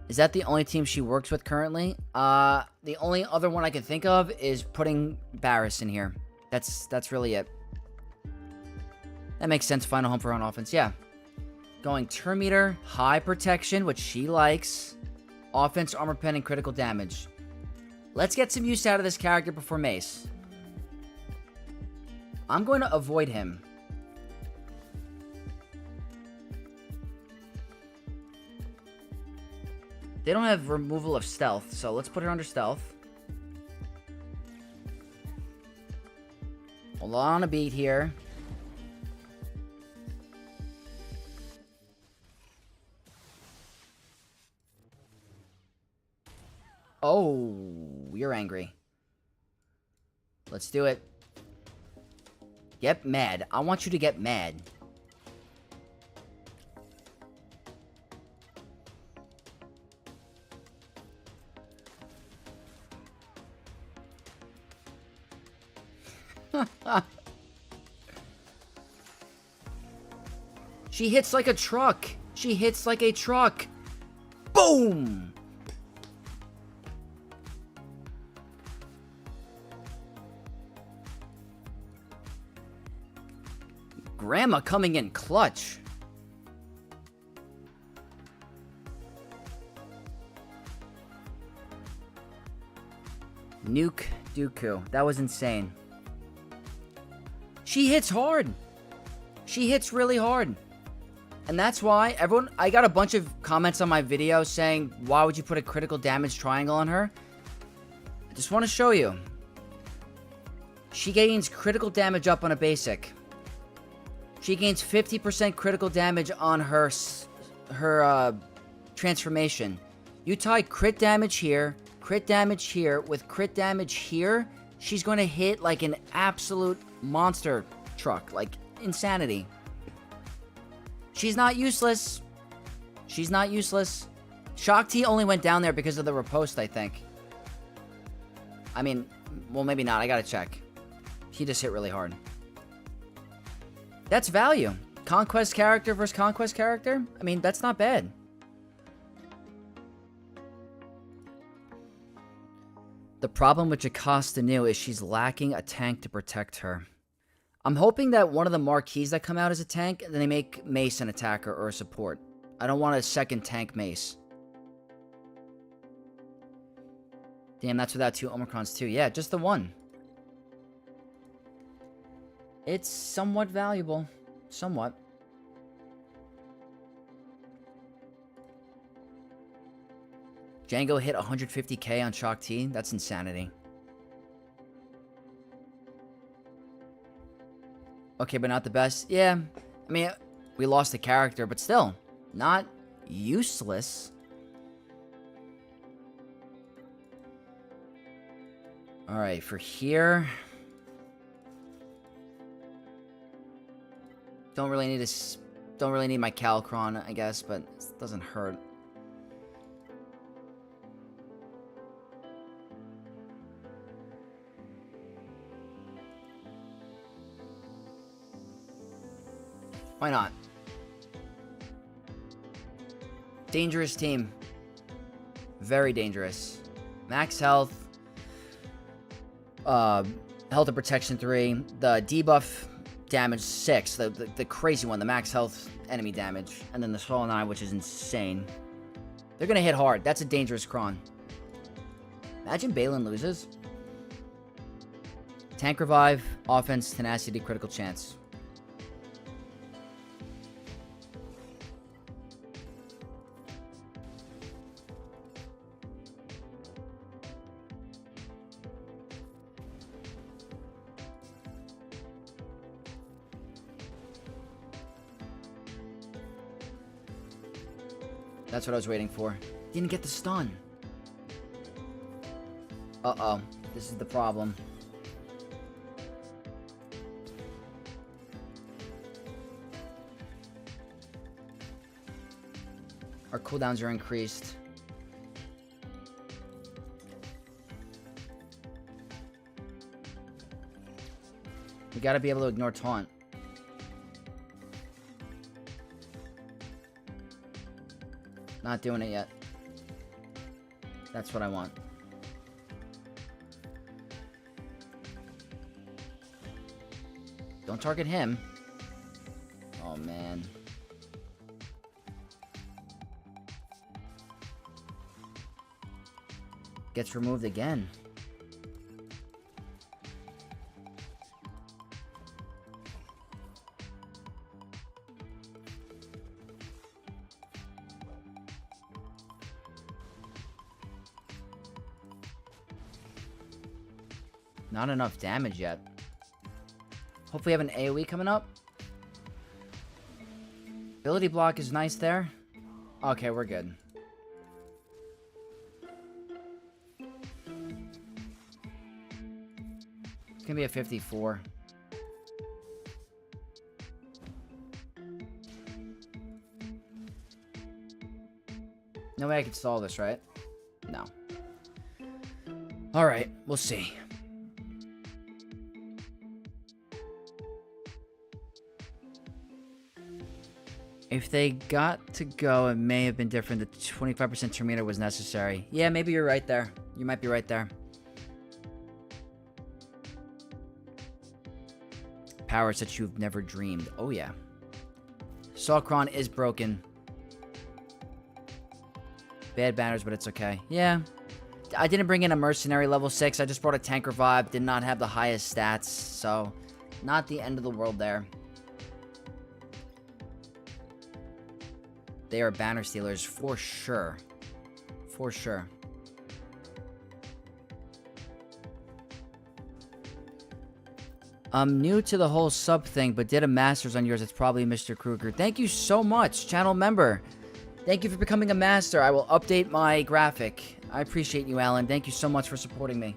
Is that the only team she works with currently? The only other one I can think of is putting Barriss in here. That's really it. That makes sense. Final home for her on offense. Yeah. Going turn meter, high protection, which she likes. Offense, armor pen, and critical damage. Let's get some use out of this character before Mace. I'm going to avoid him. They don't have removal of stealth, so let's put her under stealth. Hold on a beat here. Oh, you're angry. Let's do it. Get mad. I want you to get mad. She hits like a truck. She hits like a truck. Boom! Grandma coming in clutch. Nuke Dooku. That was insane. She hits hard. She hits really hard. And that's why I got a bunch of comments on my video saying, why would you put a critical damage triangle on her? I just want to show you. She gains critical damage up on a basic. She gains 50% critical damage on her transformation. You tie crit damage here with crit damage here, she's going to hit like an absolute monster truck. Like, insanity. She's not useless. She's not useless. Shaak Ti only went down there because of the riposte, I think. I mean, well, maybe not. I gotta check. He just hit really hard. That's value. Conquest character versus conquest character? I mean, that's not bad. The problem with Jocasta Nu is she's lacking a tank to protect her. I'm hoping that one of the marquees that come out is a tank, and then they make Mace an attacker or a support. I don't want a second tank Mace. Damn, that's without 2 Omicrons too. Yeah, just the one. It's somewhat valuable. Somewhat. Django hit 150k on Shaak Ti. That's insanity. Okay, but not the best. Yeah, I mean, we lost the character, but still, not useless. Alright, for here... Don't really need my Calcron, I guess, but it doesn't hurt. Why not? Dangerous team. Very dangerous. Max health. Health and protection 3. The debuff damage 6. The crazy one. The max health enemy damage. And then the Soul 9, which is insane. They're gonna hit hard. That's a dangerous cron. Imagine Balin loses. Tank revive. Offense, tenacity, critical chance. That's what I was waiting for. Didn't get the stun. Uh-oh. This is the problem. Our cooldowns are increased. We gotta be able to ignore taunt. Not doing it yet. That's what I want. Don't target him. Oh, man. Gets removed again. Not enough damage yet. Hopefully we have an AoE coming up. Ability block is nice there. Okay, we're good. It's gonna be a 54. No way I can stall this, right? No. Alright, we'll see. If they got to go, it may have been different. The 25% Terminator was necessary. Yeah, maybe you're right there. You might be right there. Powers that you've never dreamed. Oh, yeah. Salkron is broken. Bad banners, but it's okay. Yeah. I didn't bring in a mercenary level 6. I just brought a tanker vibe. Did not have the highest stats. So, not the end of the world there. They are banner stealers for sure. For sure. I'm new to the whole sub thing, but did a master's on yours. It's probably Mr. Kruger. Thank you so much, channel member. Thank you for becoming a master. I will update my graphic. I appreciate you, Alan. Thank you so much for supporting me.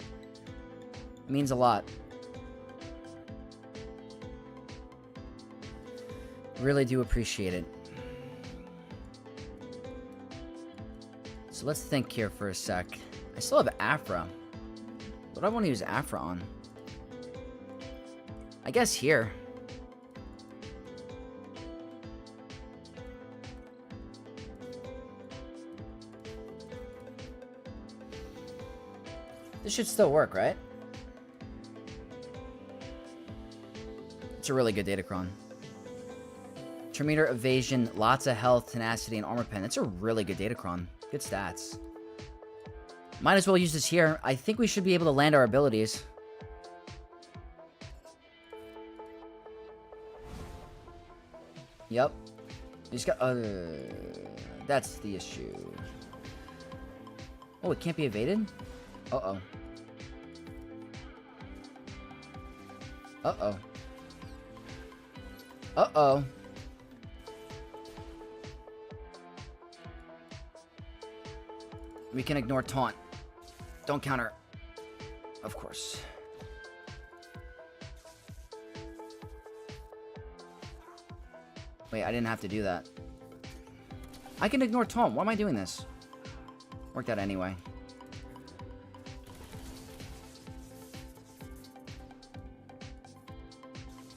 It means a lot. Really do appreciate it. So let's think here for a sec. I still have Afra. What do I want to use Afra on? I guess here. This should still work, right? It's a really good Datacron. Terminator, evasion, lots of health, tenacity, and armor pen. That's a really good Datacron. Good stats. Might as well use this here. I think we should be able to land our abilities. Yep. He's got... that's the issue. Oh, it can't be evaded? Uh-oh. Uh-oh. Uh-oh. We can ignore taunt. Don't counter. Of course. Wait, I didn't have to do that. I can ignore taunt. Why am I doing this? Worked out anyway.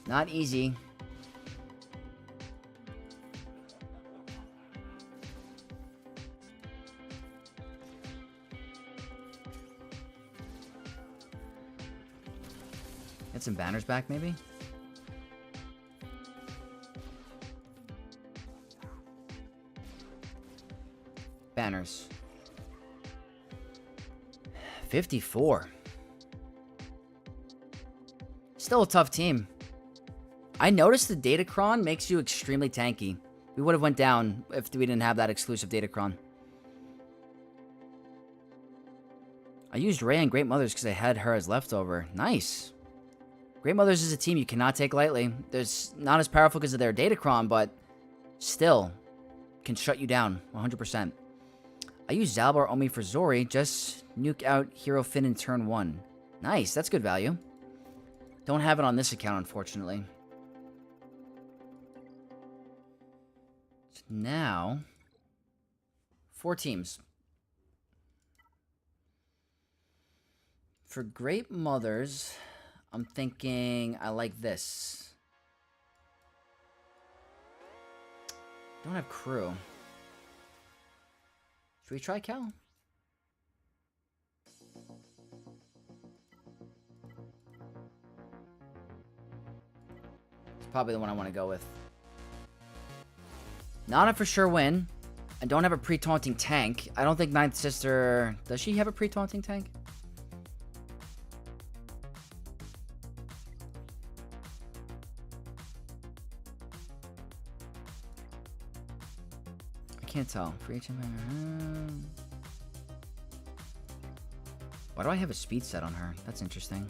Not easy. Get some banners back, maybe? Banners. 54. Still a tough team. I noticed the Datacron makes you extremely tanky. We would have went down if we didn't have that exclusive Datacron. I used Rey and Great Mothers because I had her as leftover. Nice. Great Mothers is a team you cannot take lightly. They're not as powerful because of their Datacron, but still. can shut you down 100%. I use Zalbar only for Zori. Just nuke out Hero Finn in turn 1. Nice, that's good value. Don't have it on this account, unfortunately. So now, 4 teams. For Great Mothers, I'm thinking I like this. Don't have crew. Should we try Cal? It's probably the one I want to go with. Not a for sure win. I don't have a pre-taunting tank. I don't think Ninth Sister... Does she have a pre-taunting tank? Can't tell. For each why do I have a speed set on her? That's interesting.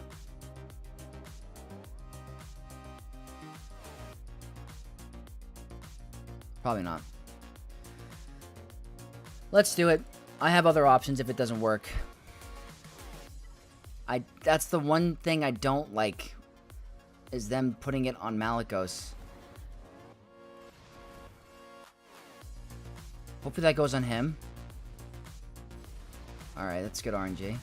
Probably not. Let's do it. I have other options if it doesn't work. That's the one thing I don't like, is them putting it on Malicos. Hopefully that goes on him. Alright, that's good RNG.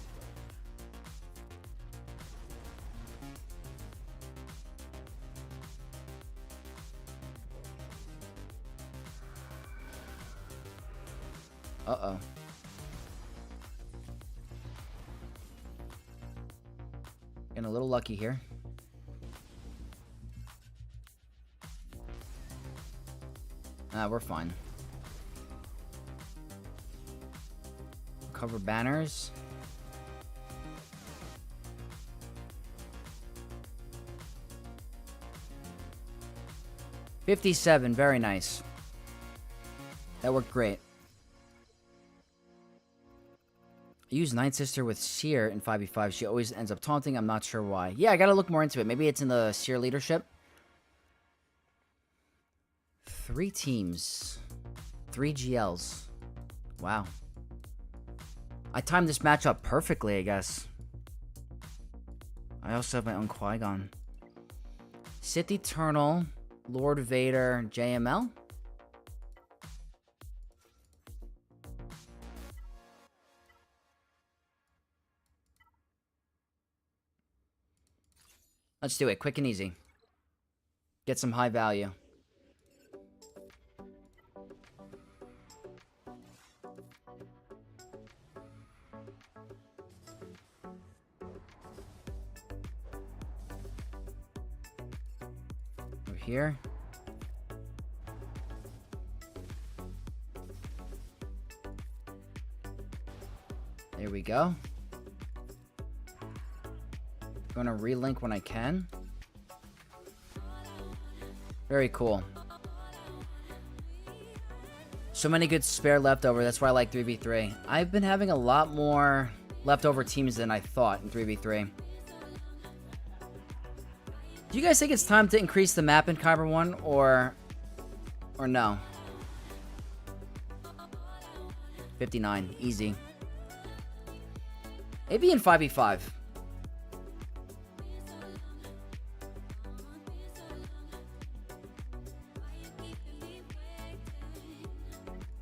Uh-oh. Getting a little lucky here. We're fine. Cover banners. $57, very nice. That worked great. I use Ninth Sister with Seer in 5v5. She always ends up taunting. I'm not sure why. Yeah, I gotta look more into it. Maybe it's in the Seer leadership. 3 teams. 3 GLs. Wow. I timed this match up perfectly, I guess. I also have my own Qui-Gon. Sith Eternal, Lord Vader, JML. Let's do it, quick and easy. Get some high value. Here. There we go. Gonna relink when I can. Very cool. So many good spare leftover. That's why I like 3v3. I've been having a lot more leftover teams than I thought in 3v3. Do you guys think it's time to increase the map in Kyber 1 or no? 59, easy. Maybe in 5v5.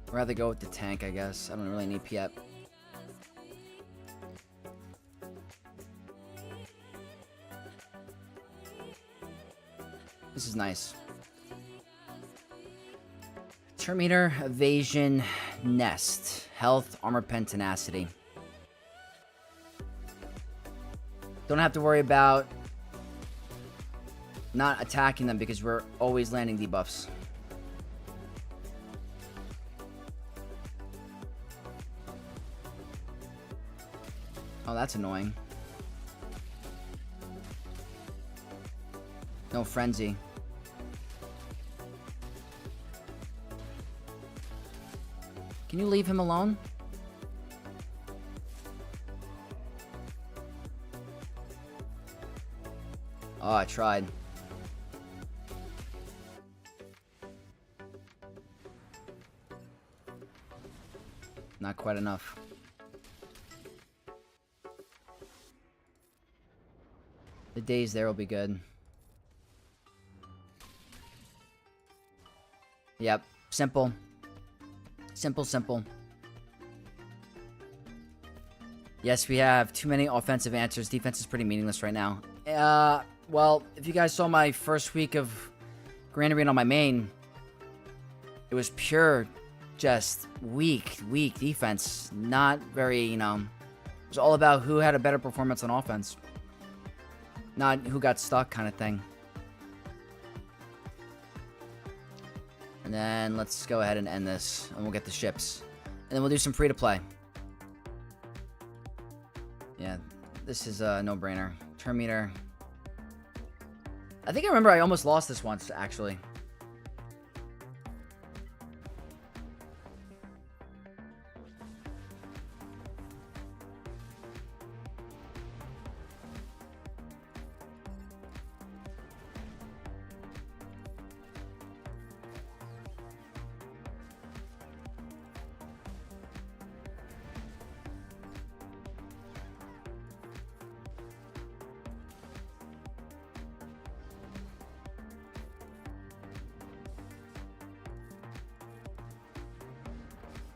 I'd rather go with the tank, I guess. I don't really need Piet. This is nice. Terminator, Evasion, Nest. Health, Armor Pen, Tenacity. Don't have to worry about not attacking them because we're always landing debuffs. Oh, that's annoying. No Frenzy. Can you leave him alone? Oh, I tried. Not quite enough. The days there will be good. Yep. Simple. Simple. Yes, we have too many offensive answers. Defense is pretty meaningless right now. Well, if you guys saw my first week of Grand Arena on my main, it was pure, just weak defense. Not very, you know, it was all about who had a better performance on offense. Not who got stuck kind of thing. And then let's go ahead and end this, and we'll get the ships. And then we'll do some free-to-play. Yeah, this is a no-brainer. Turn meter. I think I remember I almost lost this once, actually.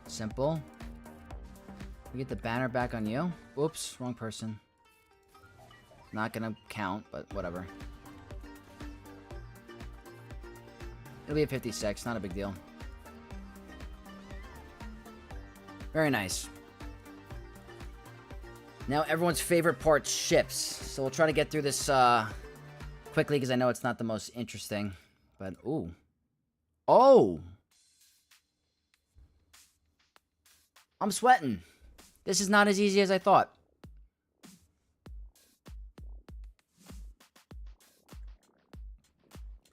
Simple. We get the banner back on you. Oops, wrong person. Not gonna count, but whatever. It'll be a 56, not a big deal. Very nice. Now everyone's favorite part, ships. So we'll try to get through this quickly because I know it's not the most interesting. But, ooh. Oh! I'm sweating. This is not as easy as I thought.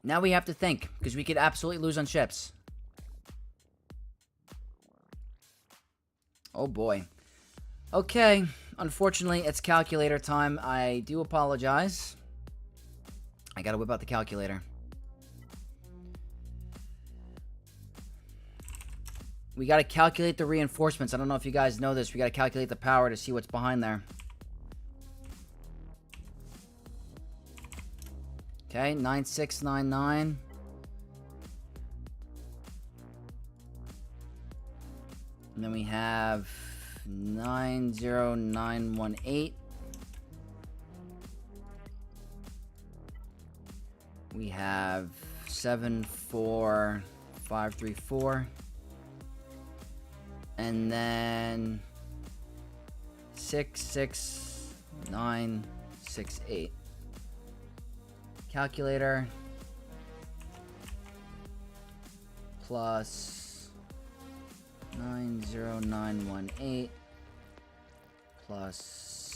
Now we have to think, because we could absolutely lose on ships. Oh boy. Okay, unfortunately, it's calculator time. I do apologize. I gotta whip out the calculator. We gotta calculate the reinforcements. I don't know if you guys know this. We gotta calculate the power to see what's behind there. Okay, 9699. And then we have 90918. We have 74534. And then 66968. Calculator plus 90918 plus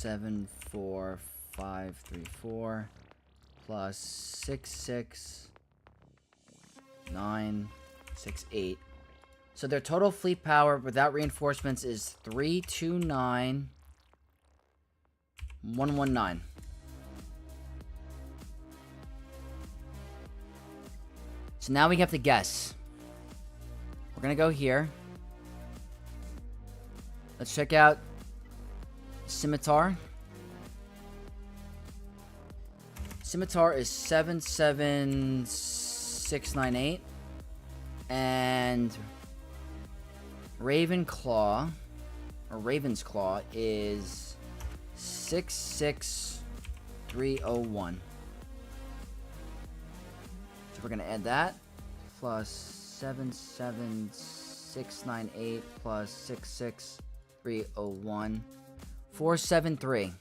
74534 plus 66968. So their total fleet power without reinforcements is 329,119. So now we have to guess. We're gonna go here. Let's check out Scimitar. Scimitar is 77698. And Ravenclaw, or Raven's Claw, is 66301. So we're going to add that, plus 77698 plus 66301. 473.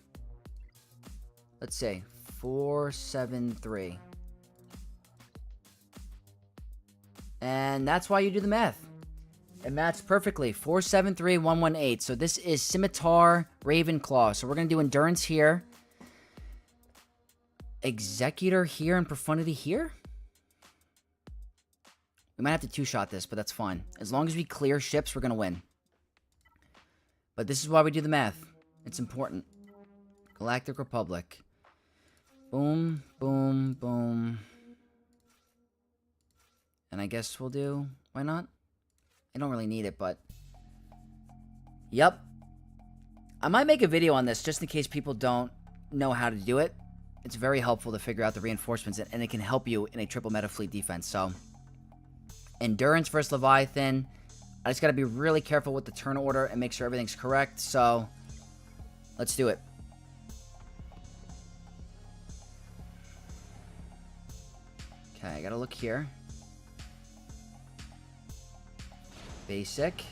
Let's see, 473. And that's why you do the math. It matches perfectly. 473118. So this is Scimitar Ravenclaw. So we're going to do Endurance here. Executor here and Profundity here? We might have to two-shot this, but that's fine. As long as we clear ships, we're going to win. But this is why we do the math. It's important. Galactic Republic. Boom, boom, boom. And I guess we'll do... Why not? I don't really need it, but... Yep. I might make a video on this just in case people don't know how to do it. It's very helpful to figure out the reinforcements, and it can help you in a triple meta fleet defense. So, Endurance versus Leviathan. I just got to be really careful with the turn order and make sure everything's correct. So, let's do it. Okay, I got to look here. Basic.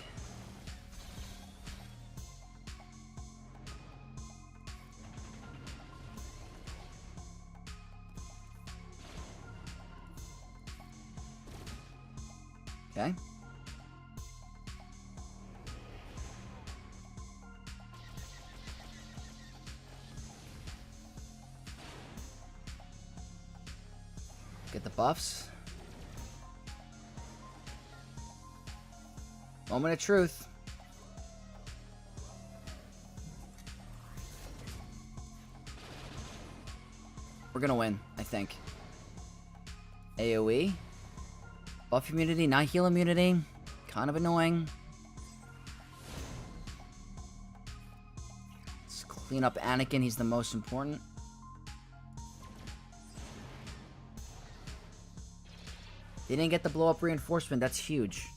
Okay. Get the buffs. Moment of truth. We're gonna win, I think. AoE. Buff immunity, not heal immunity. Kind of annoying. Let's clean up Anakin. He's the most important. They didn't get the blow up reinforcement. That's huge.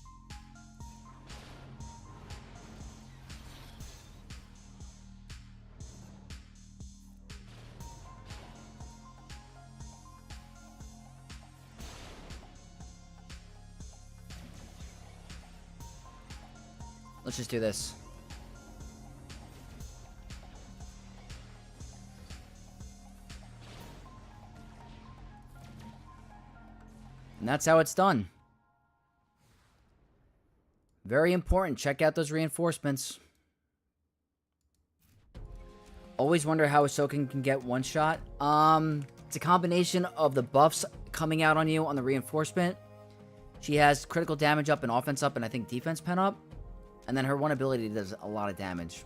Let's just do this. And that's how it's done. Very important. Check out those reinforcements. Always wonder how Ahsoka can get one shot. It's a combination of the buffs coming out on you on the reinforcement. She has critical damage up and offense up and I think defense pen up. And then her one ability does a lot of damage.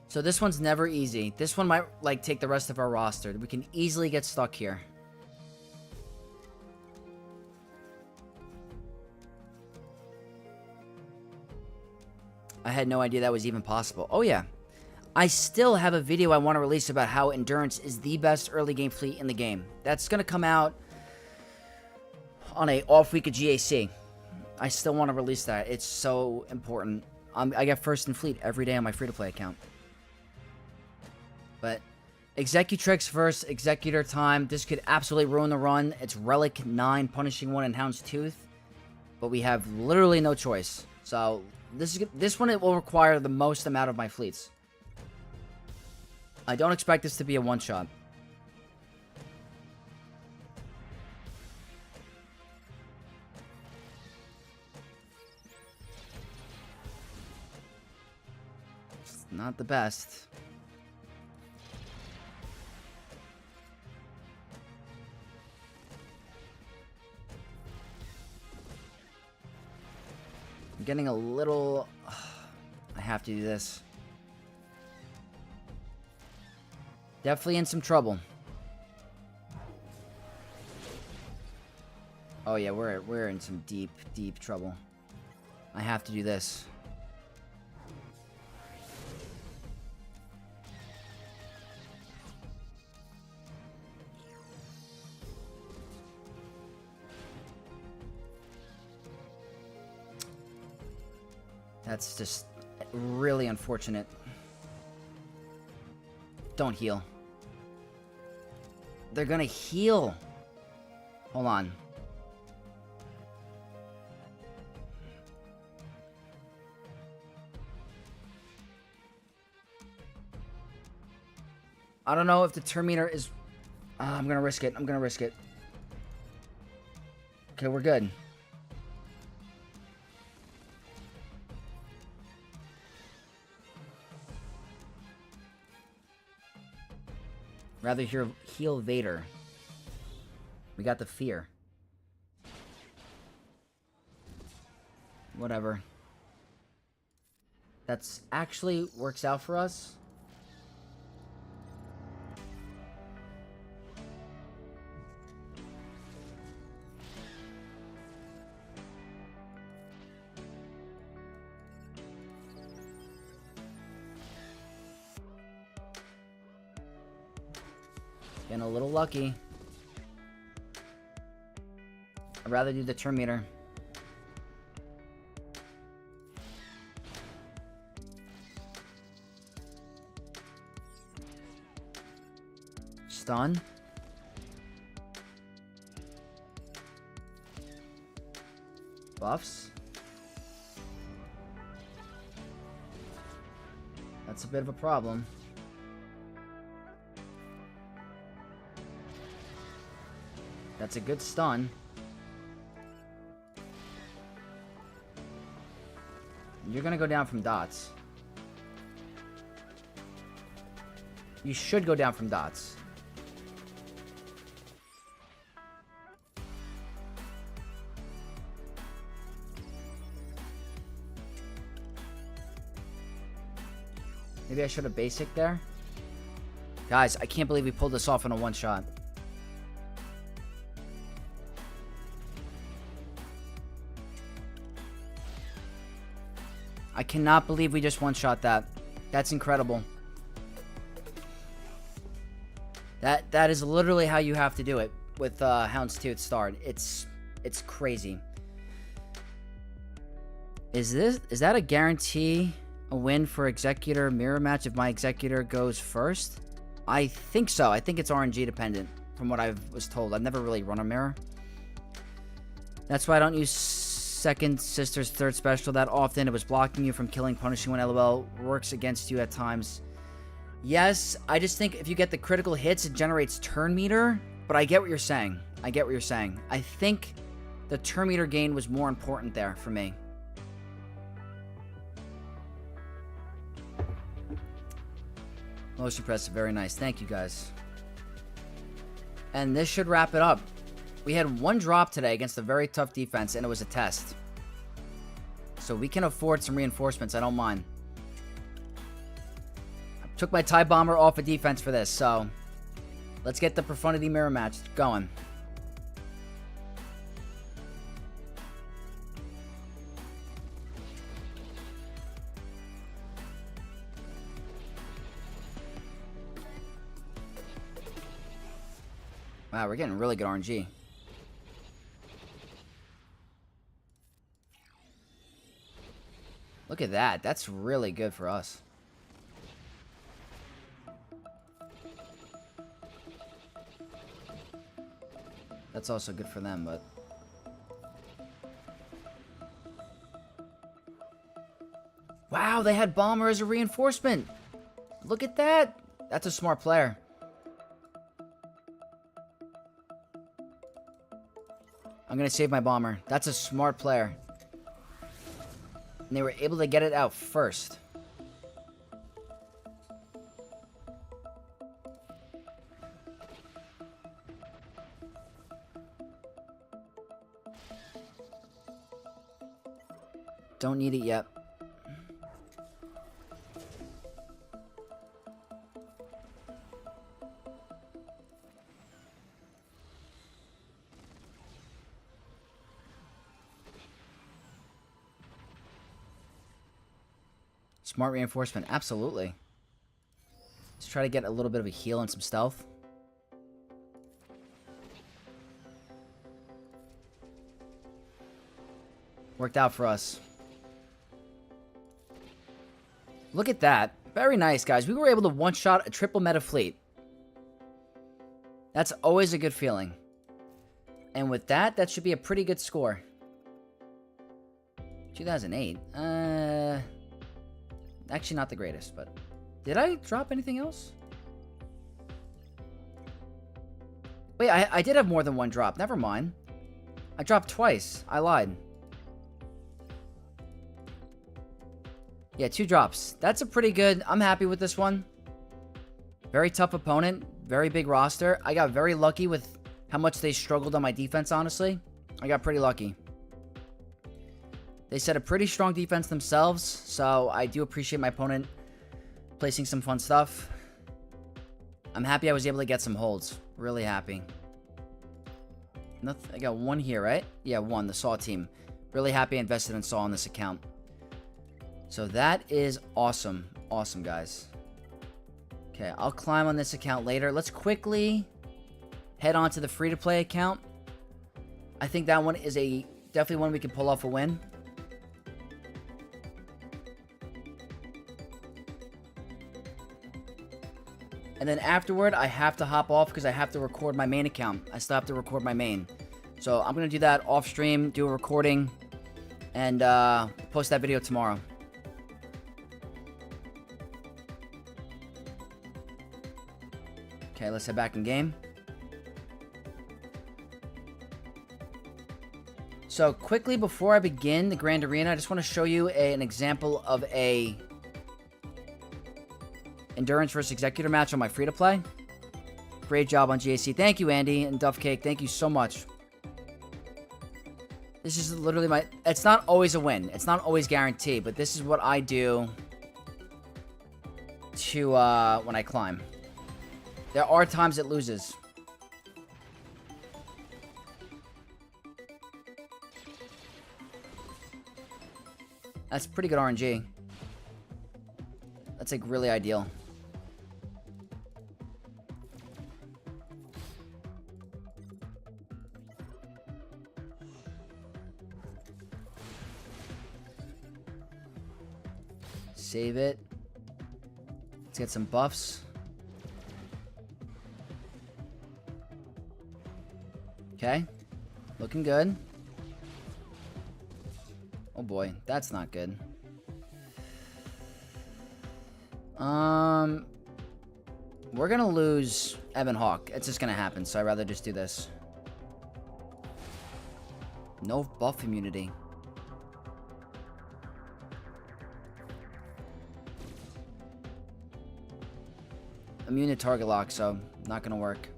So this one's never easy. This one might, like, take the rest of our roster. We can easily get stuck here. I had no idea that was even possible. Oh, yeah. I still have a video I want to release about how Endurance is the best early game fleet in the game. That's going to come out on a off week of GAC. I still want to release that. It's so important. I get first in fleet every day on my free-to-play account. But Executrix versus Executor time. This could absolutely ruin the run. It's Relic 9, Punishing 1, and Hound's Tooth. But we have literally no choice. So this one it will require the most amount of my fleets. I don't expect this to be a one-shot. Not the best. I'm getting a little... I have to do this. Definitely in some trouble. Oh yeah, we're in some deep, deep trouble. I have to do this. That's just really unfortunate. Don't heal. They're gonna heal. Hold on. I don't know if the turn meter is... I'm gonna risk it. I'm gonna risk it. Okay, we're good. Rather heal Vader. We got the fear. Whatever. That's actually works out for us. Getting a little lucky. I'd rather do the turn meter. Stun. Buffs. That's a bit of a problem. That's a good stun. You're gonna go down from dots. You should go down from dots. Maybe I should have basic there. Guys, I can't believe we pulled this off in a one-shot. I cannot believe we just one-shot that. That's incredible. That is literally how you have to do it with Houndstooth start. It's crazy. Is that a guarantee? A win for Executor mirror match if my Executor goes first? I think so. I think it's RNG dependent from what I was told. I've never really run a mirror. That's why I don't use second sister's third special that often. It was blocking you from killing, punishing when LOL works against you at times. Yes, I just think if you get the critical hits, it generates turn meter. But I get what you're saying. I get what you're saying. I think the turn meter gain was more important there for me. Most impressive. Very nice. Thank you, guys. And this should wrap it up. We had one drop today against a very tough defense, and it was a test. So we can afford some reinforcements. I don't mind. I took my TIE Bomber off of defense for this, so let's get the Profundity Mirror match going. Wow, we're getting really good RNG. Look at that. That's really good for us. That's also good for them, but... Wow, they had Bomber as a reinforcement. Look at that. That's a smart player. I'm going to save my Bomber. That's a smart player. And they were able to get it out first. Don't need it yet. Smart reinforcement, absolutely. Let's try to get a little bit of a heal and some stealth. Worked out for us. Look at that. Very nice, guys. We were able to one-shot a triple meta fleet. That's always a good feeling. And with that, that should be a pretty good score. 2008. Actually, not the greatest, but... Did I drop anything else? Wait, I did have more than one drop. Never mind. I dropped twice. I lied. Yeah, 2 drops. That's a pretty good... I'm happy with this one. Very tough opponent. Very big roster. I got very lucky with how much they struggled on my defense, honestly. I got pretty lucky. They set a pretty strong defense themselves, so I do appreciate my opponent placing some fun stuff. I'm happy I was able to get some holds. Really happy. I got 1 here, right? Yeah, 1, the Saw team. Really happy I invested in Saw on this account. So that is awesome. Awesome, guys. Okay, I'll climb on this account later. Let's quickly head on to the free-to-play account. I think that one is definitely one we can pull off a win. And then afterward, I have to hop off because I have to record my main account. I still have to record my main. So I'm going to do that off stream, do a recording, and post that video tomorrow. Okay, let's head back in game. So quickly before I begin the Grand Arena, I just want to show you an example of a Endurance versus Executor match on my free-to-play. Great job on GAC. Thank you, Andy and Duffcake. Thank you so much. This is literally my... It's not always a win. It's not always guaranteed, but this is what I do to, when I climb. There are times it loses. That's pretty good RNG. That's, like, really ideal. Save it. Let's get some buffs. Okay. Looking good. Oh boy, that's not good. We're gonna lose Evan Hawk. It's just gonna happen, so I'd rather just do this. No buff immunity. Immune to target lock, so not gonna work.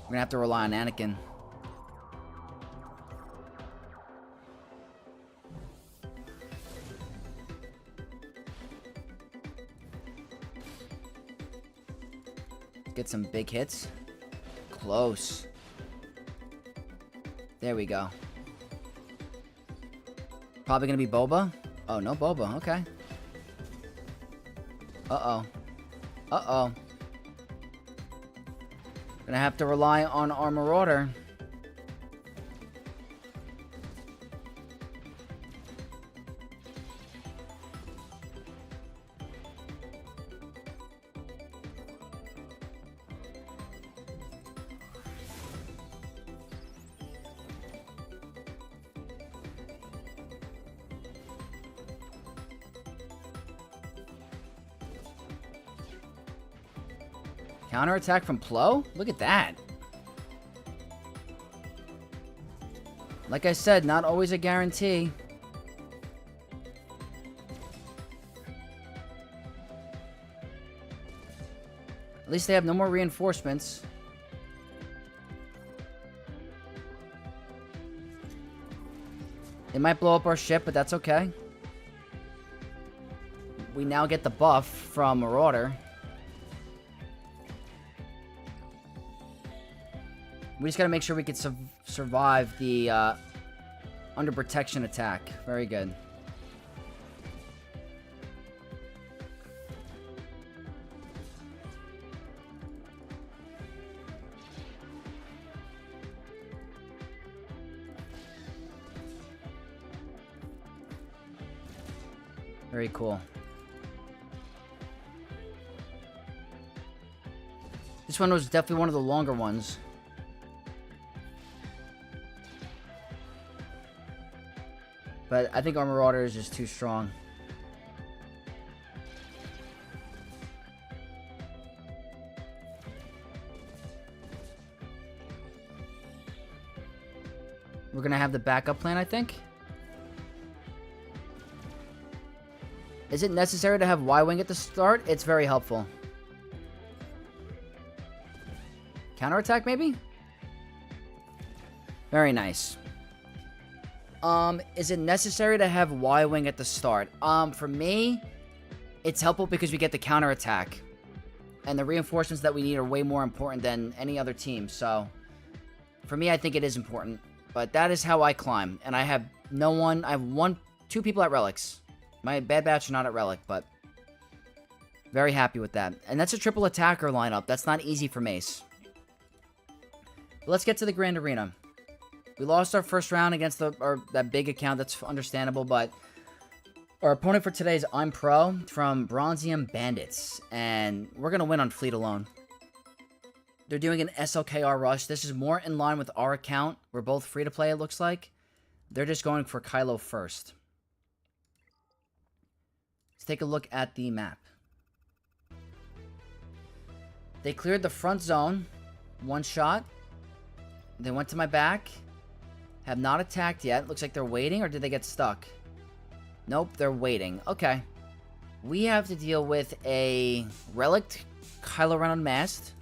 We're gonna have to rely on Anakin. Get some big hits. Close. There we go. Probably gonna be Boba. Oh, no Boba. Okay. Uh-oh. Uh-oh. Gonna have to rely on our Marauder. Counterattack from Plo? Look at that. Like I said, not always a guarantee. At least they have no more reinforcements. They might blow up our ship, but that's okay. We now get the buff from Marauder. We just gotta make sure we can survive the under protection attack. Very good. Very cool. This one was definitely one of the longer ones. But I think our Marauder is just too strong. We're gonna have the backup plan, I think. Is it necessary to have Y-Wing at the start? It's very helpful. Counterattack, maybe? Very nice. Is it necessary to have Y-Wing at the start? For me, it's helpful because we get the counterattack. And the reinforcements that we need are way more important than any other team, so... For me, I think it is important. But that is how I climb. And I have no one... I have two people at Relics. My Bad Batch are not at Relic, but... Very happy with that. And that's a triple attacker lineup. That's not easy for Mace. But let's get to the Grand Arena. We lost our first round against that big account. That's understandable, but our opponent for today is I'm Pro from Bronzium Bandits, and we're going to win on Fleet alone. They're doing an SLKR rush. This is more in line with our account. We're both free to play, it looks like. They're just going for Kylo first. Let's take a look at the map. They cleared the front zone. One shot. They went to my back. Have not attacked yet. Looks like they're waiting, or did they get stuck? Nope, they're waiting. Okay. We have to deal with a Relic Kylo Ren Unmasked.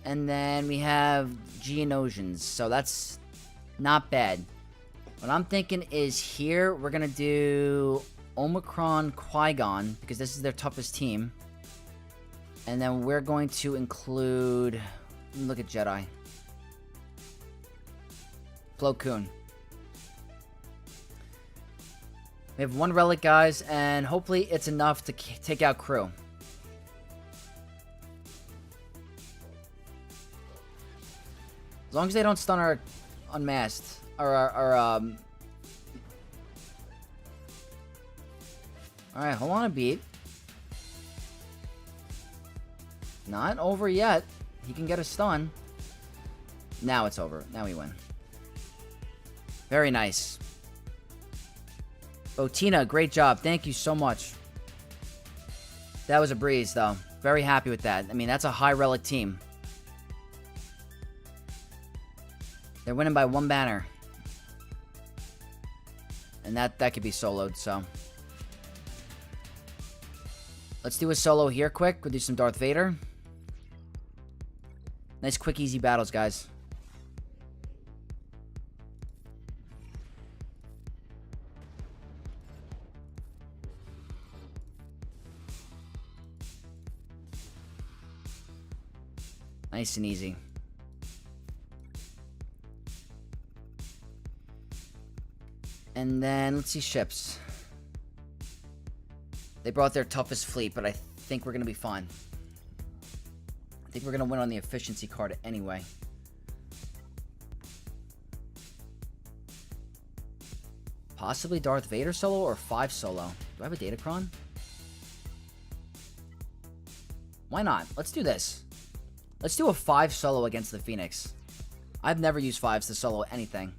And then we have Geonosians. So that's not bad. What I'm thinking is here, we're going to do Omicron Qui-Gon, because this is their toughest team. And then we're going to include... Look at Jedi. Plo Koon. We have one relic, guys, and hopefully it's enough to take out crew. As long as they don't stun our unmasked. Or our Alright, hold on a beat. Not over yet. He can get a stun. Now it's over. Now we win. Very nice. Botina, great job. Thank you so much. That was a breeze, though. Very happy with that. I mean, that's a high relic team. They're winning by one banner. And that could be soloed, so. Let's do a solo here quick. We'll do some Darth Vader. Nice, quick, easy battles, guys. Nice and easy. And then, let's see ships. They brought their toughest fleet, but I think we're going to be fine. I think we're going to win on the efficiency card anyway. Possibly Darth Vader solo or 5 solo. Do I have a Datacron? Why not? Let's do this. Let's do a 5 solo against the Phoenix. I've never used 5s to solo anything.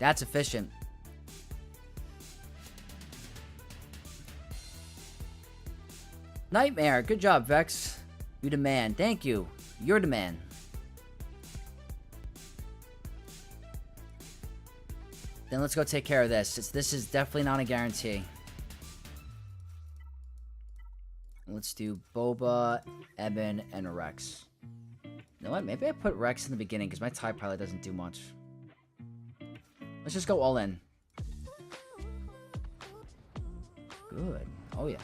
That's efficient. Nightmare. Good job, Vex. You demand. Thank you. Your demand. Then let's go take care of this. This is definitely not a guarantee. Let's do Boba, Eben, and Rex. You know what? Maybe I put Rex in the beginning because my TIE pilot doesn't do much. Let's just go all in. Good. Oh, yeah.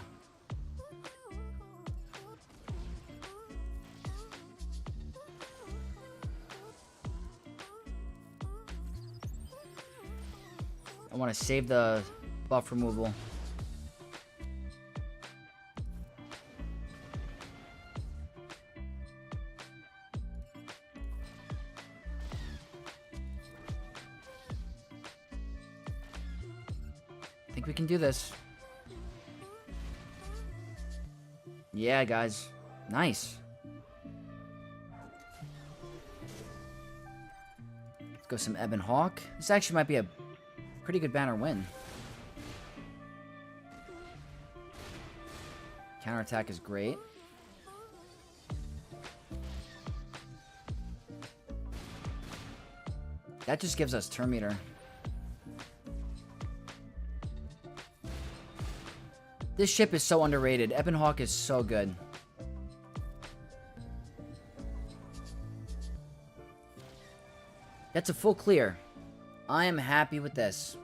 I want to save the buff removal. I think we can do this. Yeah, guys. Nice. Let's go some Eben Hawk. This actually might be a pretty good banner win. Counterattack is great. That just gives us turn meter. This ship is so underrated. Eben Hawk is so good. That's a full clear. I am happy with this.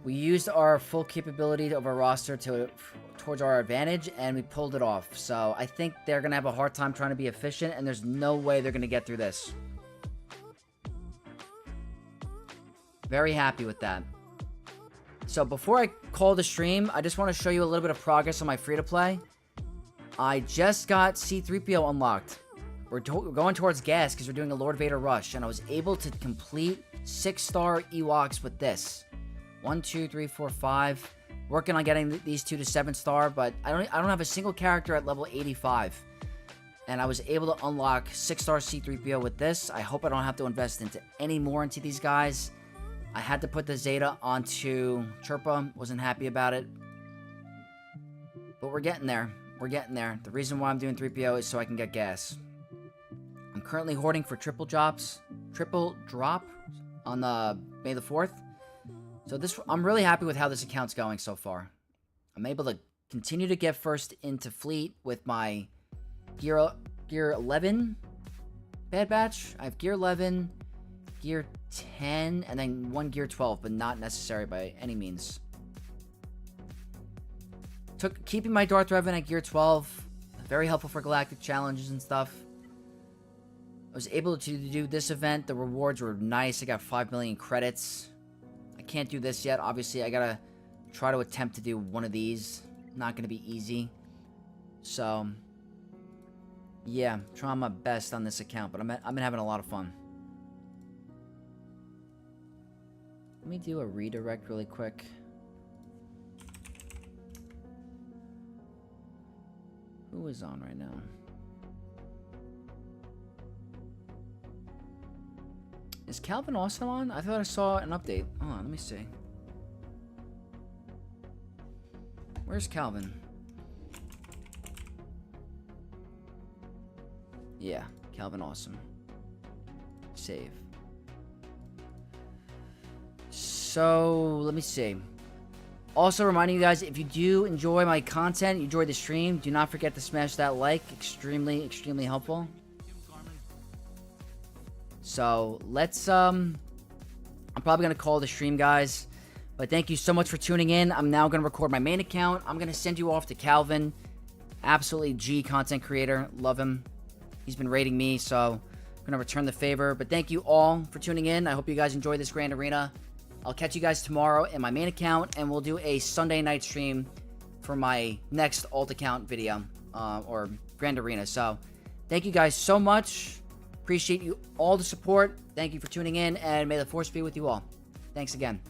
We used our full capability of our roster towards our advantage, and we pulled it off. So I think they're going to have a hard time trying to be efficient, and there's no way they're going to get through this. Very happy with that. So before I call the stream, I just want to show you a little bit of progress on my free-to-play. I just got C-3PO unlocked. We're going towards GAC because we're doing a Lord Vader rush, and I was able to complete 6-star Ewoks with this. 1, 2, 3, 4, 5. Working on getting these 2 to 7-star, but I don't have a single character at level 85. And I was able to unlock 6-star C-3PO with this. I hope I don't have to invest any more into these guys. I had to put the Zeta onto Chirpa. Wasn't happy about it. But we're getting there. We're getting there. The reason why I'm doing 3PO is so I can get gas. I'm currently hoarding for triple drop on May the 4th. So I'm really happy with how this account's going so far. I'm able to continue to get first into fleet with my gear 11 Bad Batch. I have gear 11, gear 10, and then 1 gear 12, but not necessary by any means. Keeping my Darth Revan at gear 12, very helpful for galactic challenges and stuff. I was able to do this event. The rewards were nice. I got 5 million credits. I can't do this yet. Obviously, I gotta try to attempt to do one of these. Not gonna be easy. So, yeah, trying my best on this account, but I've been having a lot of fun. Let me do a redirect really quick. Who is on right now? Is Calvin also on? I thought I saw an update. Hold on, let me see. Where's Calvin? Yeah, Calvin awesome. Save. So, let me see. Also reminding you guys, if you do enjoy my content, you enjoy the stream, do not forget to smash that like. Extremely, extremely helpful. So, let's, I'm probably going to call the stream, guys. But thank you so much for tuning in. I'm now going to record my main account. I'm going to send you off to Calvin. Absolutely G content creator. Love him. He's been rating me, so I'm going to return the favor. But thank you all for tuning in. I hope you guys enjoy this Grand Arena. I'll catch you guys tomorrow in my main account, and we'll do a Sunday night stream for my next alt account video, or Grand Arena. So, thank you guys so much. Appreciate you all the support. Thank you for tuning in, and may the Force be with you all. Thanks again.